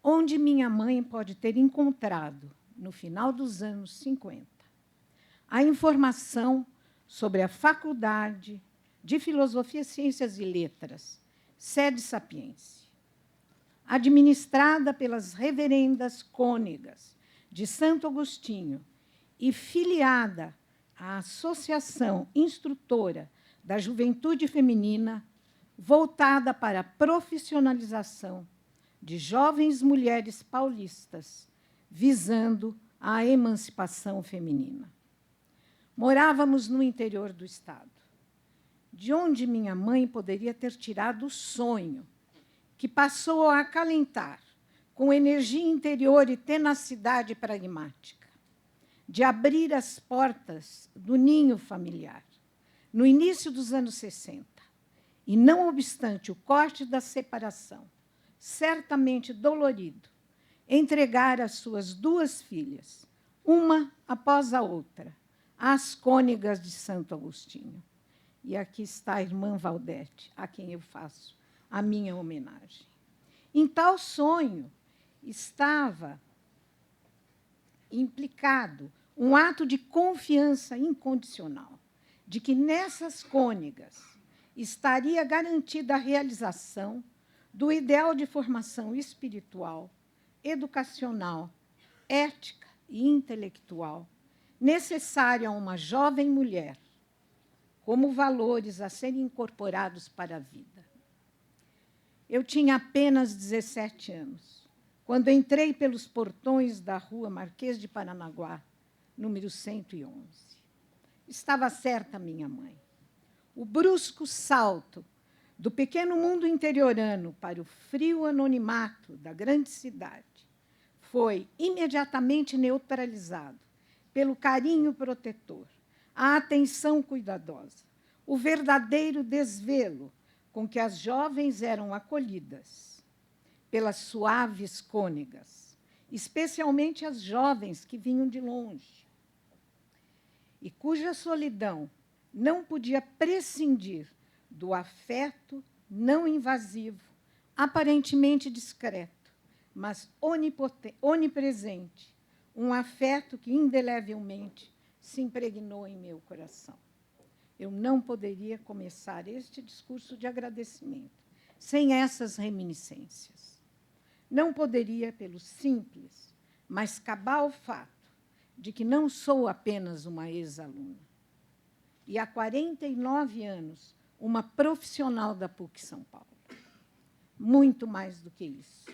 onde minha mãe pode ter encontrado, no final dos anos 50, a informação sobre a Faculdade de Filosofia, Ciências e Letras, Sede Sapiense, administrada pelas reverendas cônegas de Santo Agostinho e filiada à Associação Instrutora da Juventude Feminina, voltada para a profissionalização de jovens mulheres paulistas, visando a emancipação feminina. Morávamos no interior do estado. de onde minha mãe poderia ter tirado o sonho, que passou a acalentar, com energia interior e tenacidade pragmática, de abrir as portas do ninho familiar, no início dos anos 60. E, não obstante o corte da separação, certamente dolorido, entregar as suas 2 filhas, uma após a outra, às cônegas de Santo Agostinho. E aqui está a irmã Valdete, a quem eu faço a minha homenagem. Em tal sonho estava implicado um ato de confiança incondicional, de que nessas cônegas estaria garantida a realização do ideal de formação espiritual, educacional, ética e intelectual necessária a uma jovem mulher, como valores a serem incorporados para a vida. Eu tinha apenas 17 anos, quando entrei pelos portões da rua Marquês de Paranaguá, número 111. Estava certa minha mãe. O brusco salto do pequeno mundo interiorano para o frio anonimato da grande cidade foi imediatamente neutralizado pelo carinho protetor, a atenção cuidadosa, o verdadeiro desvelo com que as jovens eram acolhidas pelas suaves cônegas, especialmente as jovens que vinham de longe, e cuja solidão não podia prescindir do afeto não invasivo, aparentemente discreto, mas onipresente, um afeto que indelevelmente se impregnou em meu coração. Eu não poderia começar este discurso de agradecimento sem essas reminiscências. Não poderia pelo simples, mas cabal fato de que não sou apenas uma ex-aluna. E há 49 anos, uma profissional da PUC São Paulo. Muito mais do que isso.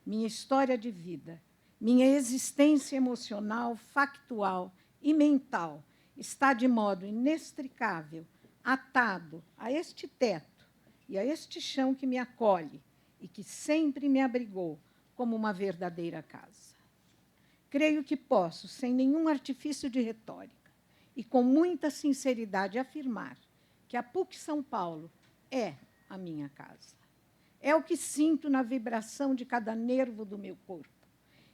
Minha história de vida, minha existência emocional, factual e mental está de modo inextricável atado a este teto e a este chão que me acolhe e que sempre me abrigou como uma verdadeira casa. Creio que posso, sem nenhum artifício de retórica e com muita sinceridade, afirmar que a PUC São Paulo é a minha casa. É o que sinto na vibração de cada nervo do meu corpo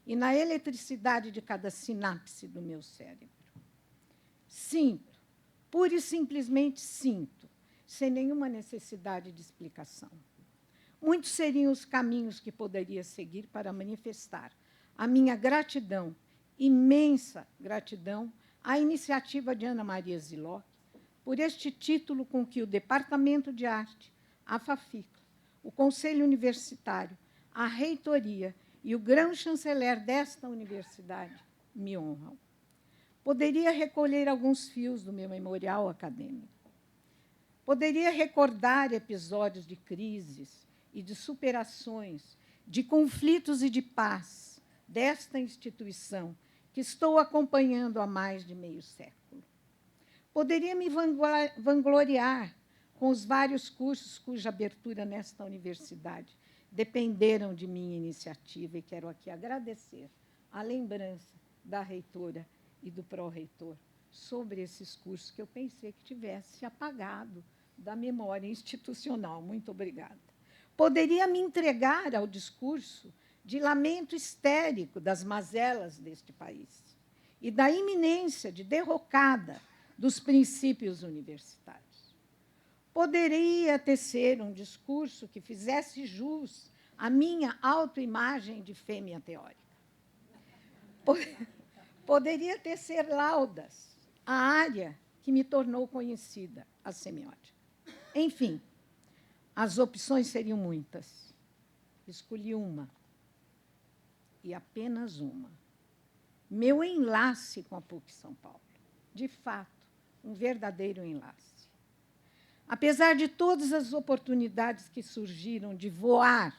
e na eletricidade de cada sinapse do meu cérebro. Sinto, pura e simplesmente sinto, sem nenhuma necessidade de explicação. Muitos seriam os caminhos que poderia seguir para manifestar a minha gratidão, imensa gratidão, à iniciativa de Ana Maria Ziloc, por este título com que o Departamento de Arte, a FAFICLA, o Conselho Universitário, a reitoria e o grão-chanceler desta universidade me honram. Poderia recolher alguns fios do meu memorial acadêmico. Poderia recordar episódios de crises e de superações, de conflitos e de paz desta instituição que estou acompanhando há mais de meio século. Poderia me vangloriar com os vários cursos cuja abertura nesta universidade dependeram de minha iniciativa, e quero aqui agradecer a lembrança da reitora e do pró-reitor sobre esses cursos que eu pensei que tivesse apagado da memória institucional. Muito obrigada. Poderia me entregar ao discurso de lamento histérico das mazelas deste país e da iminência de derrocada dos princípios universitários. Poderia tecer um discurso que fizesse jus à minha autoimagem de fêmea teórica. Poderia tecer laudas à área que me tornou conhecida, a semiótica. Enfim, as opções seriam muitas. Escolhi uma, e apenas uma. Meu enlace com a PUC São Paulo. De fato, um verdadeiro enlace. Apesar de todas as oportunidades que surgiram de voar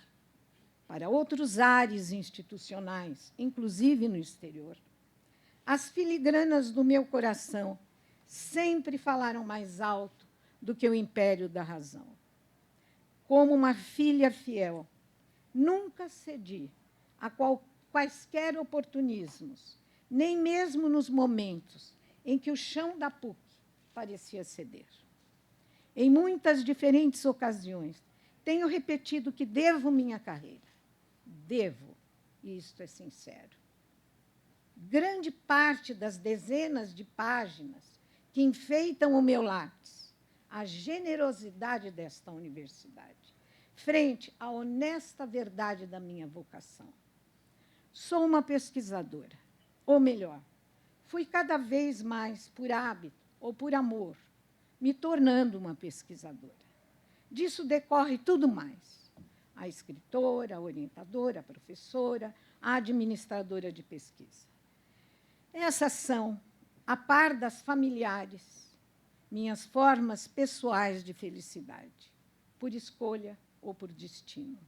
para outros ares institucionais, inclusive no exterior, as filigranas do meu coração sempre falaram mais alto do que o império da razão. Como uma filha fiel, nunca cedi a quaisquer oportunismos, nem mesmo nos momentos em que o chão da PUC parecia ceder. Em muitas diferentes ocasiões, tenho repetido que devo minha carreira. Devo, e isto é sincero. Grande parte das dezenas de páginas que enfeitam o meu lápis, a generosidade desta universidade, frente à honesta verdade da minha vocação. Sou uma pesquisadora, ou melhor, fui cada vez mais por hábito ou por amor, me tornando uma pesquisadora. Disso decorre tudo mais. A escritora, a orientadora, a professora, a administradora de pesquisa. Essas são, a par das familiares, minhas formas pessoais de felicidade, por escolha ou por destino.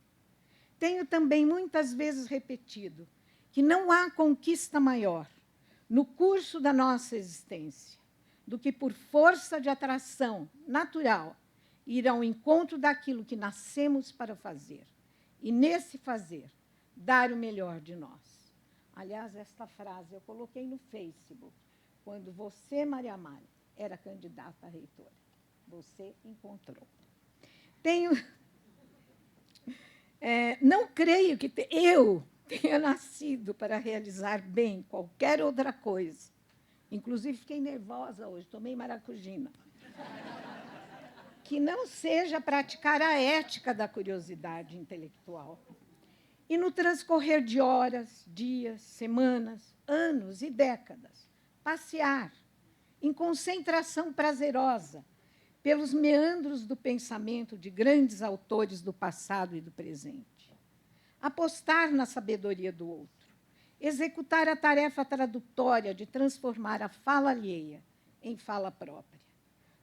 Tenho também muitas vezes repetido que não há conquista maior no curso da nossa existência do que, por força de atração natural, ir ao encontro daquilo que nascemos para fazer, e, nesse fazer, dar o melhor de nós. Aliás, esta frase eu coloquei no Facebook, quando você, Maria Amália, era candidata a reitora. Você encontrou. Não creio que eu tenha nascido para realizar bem qualquer outra coisa. Inclusive, fiquei nervosa hoje, tomei maracujina. Que não seja praticar a ética da curiosidade intelectual. E, no transcorrer de horas, dias, semanas, anos e décadas, passear em concentração prazerosa pelos meandros do pensamento de grandes autores do passado e do presente. Apostar na sabedoria do outro. Executar a tarefa tradutória de transformar a fala alheia em fala própria,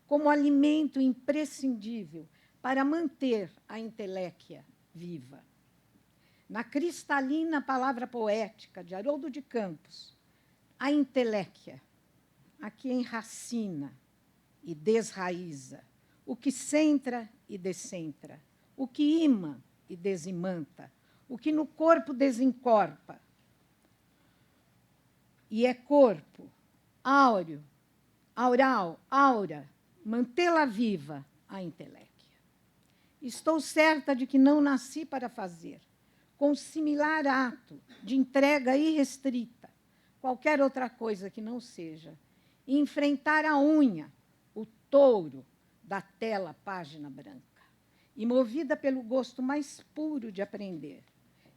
como alimento imprescindível para manter a inteléquia viva. Na cristalina palavra poética de Haroldo de Campos, a inteléquia, a que enracina e desraiza, o que centra e descentra, o que ima e desimanta, o que no corpo desencorpa, e é corpo, áureo, aural, aura, mantê-la viva, a inteléquia. Estou certa de que não nasci para fazer, com similar ato de entrega irrestrita, qualquer outra coisa que não seja, enfrentar a unha, o touro da tela página branca, e, movida pelo gosto mais puro de aprender,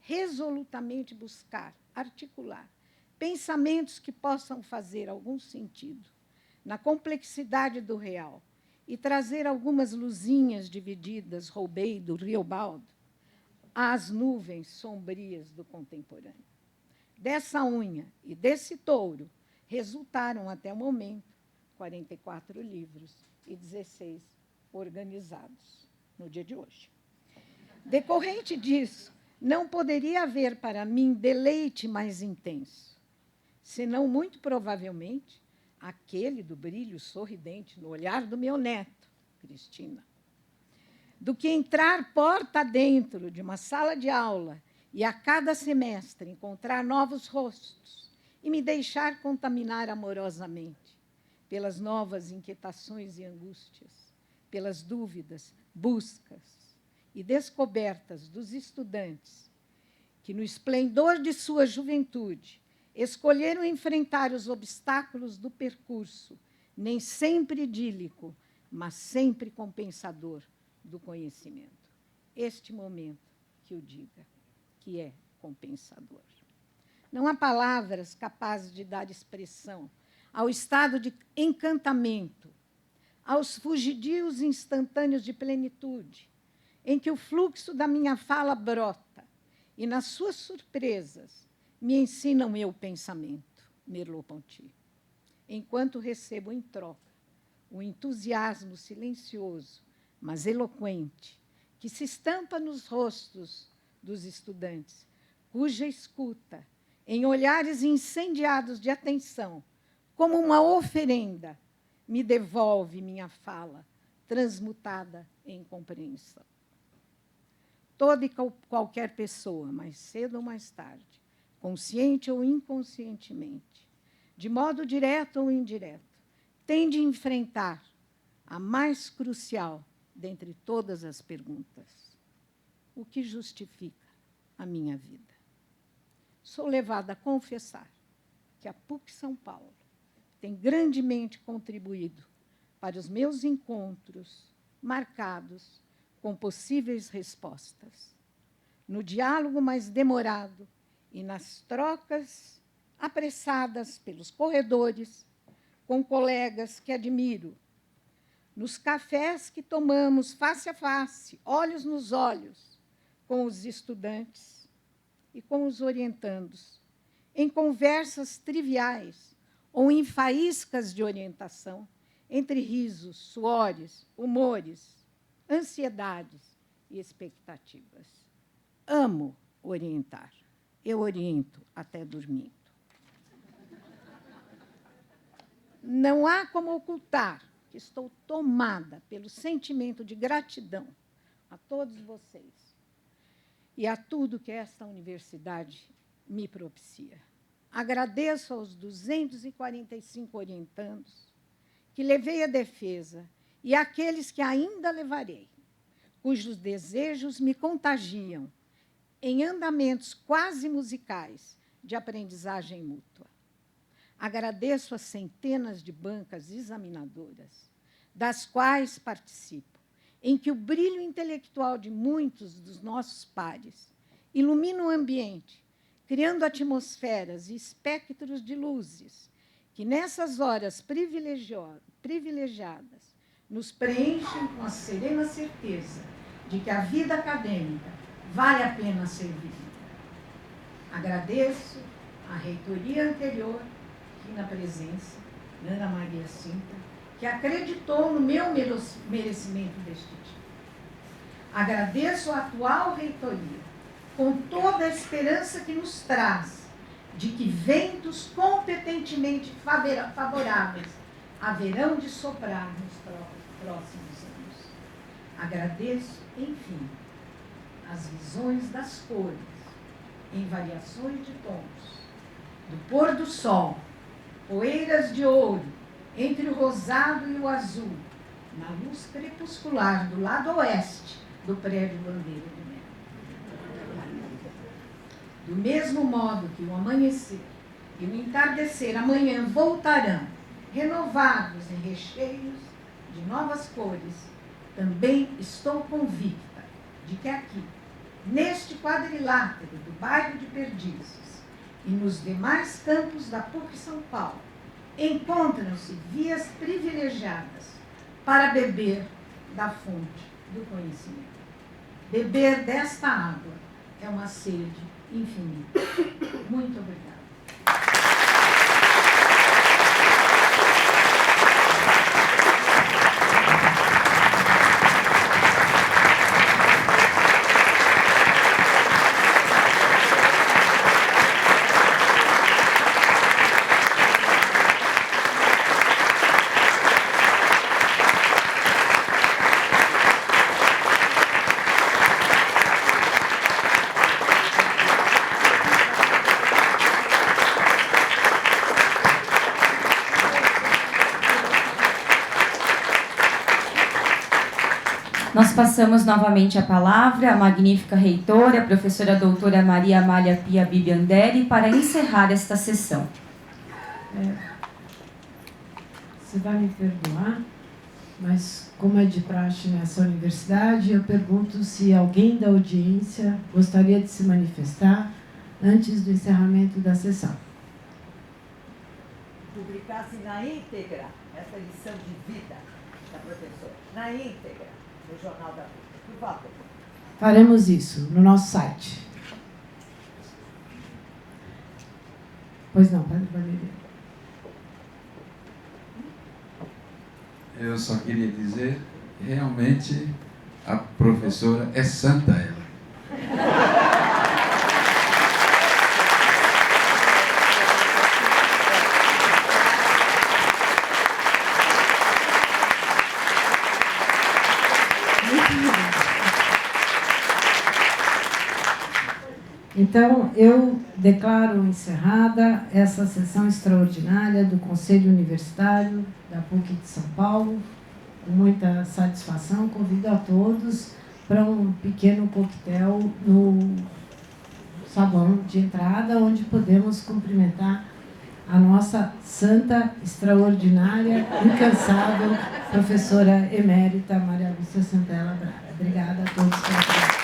resolutamente buscar, articular, pensamentos que possam fazer algum sentido na complexidade do real e trazer algumas luzinhas divididas, roubei do Riobaldo, às nuvens sombrias do contemporâneo. Dessa unha e desse touro resultaram, até o momento, 44 livros e 16 organizados no dia de hoje. Decorrente disso, não poderia haver para mim deleite mais intenso, senão, muito provavelmente, aquele do brilho sorridente no olhar do meu neto, Cristina, do que entrar porta dentro de uma sala de aula e, a cada semestre, encontrar novos rostos e me deixar contaminar amorosamente pelas novas inquietações e angústias, pelas dúvidas, buscas e descobertas dos estudantes que, no esplendor de sua juventude, escolheram enfrentar os obstáculos do percurso, nem sempre idílico, mas sempre compensador do conhecimento. Este momento que o diga, que é compensador. Não há palavras capazes de dar expressão ao estado de encantamento, aos fugidios instantâneos de plenitude, em que o fluxo da minha fala brota e, nas suas surpresas, me ensina o meu pensamento, Merleau-Ponty, enquanto recebo em troca o entusiasmo silencioso, mas eloquente, que se estampa nos rostos dos estudantes, cuja escuta, em olhares incendiados de atenção, como uma oferenda, me devolve minha fala transmutada em compreensão. Toda e qualquer pessoa, mais cedo ou mais tarde, consciente ou inconscientemente, de modo direto ou indireto, tem de enfrentar a mais crucial dentre todas as perguntas: o que justifica a minha vida? Sou levada a confessar que a PUC São Paulo tem grandemente contribuído para os meus encontros marcados com possíveis respostas, no diálogo mais demorado e nas trocas apressadas pelos corredores com colegas que admiro, nos cafés que tomamos face a face, olhos nos olhos, com os estudantes e com os orientandos, em conversas triviais ou em faíscas de orientação, entre risos, suores, humores, ansiedades e expectativas. Amo orientar. Eu oriento até dormindo. Não há como ocultar que estou tomada pelo sentimento de gratidão a todos vocês e a tudo que esta universidade me propicia. Agradeço aos 245 orientandos que levei à defesa e àqueles que ainda levarei, cujos desejos me contagiam em andamentos quase musicais de aprendizagem mútua. Agradeço as centenas de bancas examinadoras, das quais participo, em que o brilho intelectual de muitos dos nossos pares ilumina o ambiente, criando atmosferas e espectros de luzes que, nessas horas privilegiadas, nos preenchem com a serena certeza de que a vida acadêmica vale a pena ser vivida. Agradeço à reitoria anterior, aqui na presença, Ana Maria Cinta, que acreditou no meu merecimento deste título. Agradeço à atual reitoria, com toda a esperança que nos traz de que ventos competentemente favoráveis haverão de soprar nos próximos anos. Agradeço, enfim, as visões das cores, em variações de tons, do pôr do sol, poeiras de ouro, entre o rosado e o azul, na luz crepuscular do lado oeste do prédio Bandeira do Melo. Do mesmo modo que o amanhecer e o entardecer amanhã voltarão, renovados em recheios de novas cores, também estou convicta de que aqui, neste quadrilátero do bairro de Perdizes e nos demais campos da PUC São Paulo, encontram-se vias privilegiadas para beber da fonte do conhecimento. Beber desta água é uma sede infinita. Muito obrigada. Nós passamos novamente a palavra à magnífica reitora, a professora doutora Maria Amália Pia Bibianderi, para encerrar esta sessão. Você vai me perdoar, mas como é de praxe nessa universidade, eu pergunto se alguém da audiência gostaria de se manifestar antes do encerramento da sessão. Publicasse na íntegra essa lição de vida da professora, na íntegra, no Jornal da PUC, por favor. Faremos isso no nosso site. Pois não, Padre Valerio. Eu só queria dizer, realmente, a professora é santa, ela. Então, eu declaro encerrada essa sessão extraordinária do Conselho Universitário da PUC de São Paulo. Com muita satisfação, convido a todos para um pequeno coquetel no salão de entrada, onde podemos cumprimentar a nossa santa, extraordinária, incansável professora emérita Maria Lúcia Santella Braga. Obrigada a todos pela presença.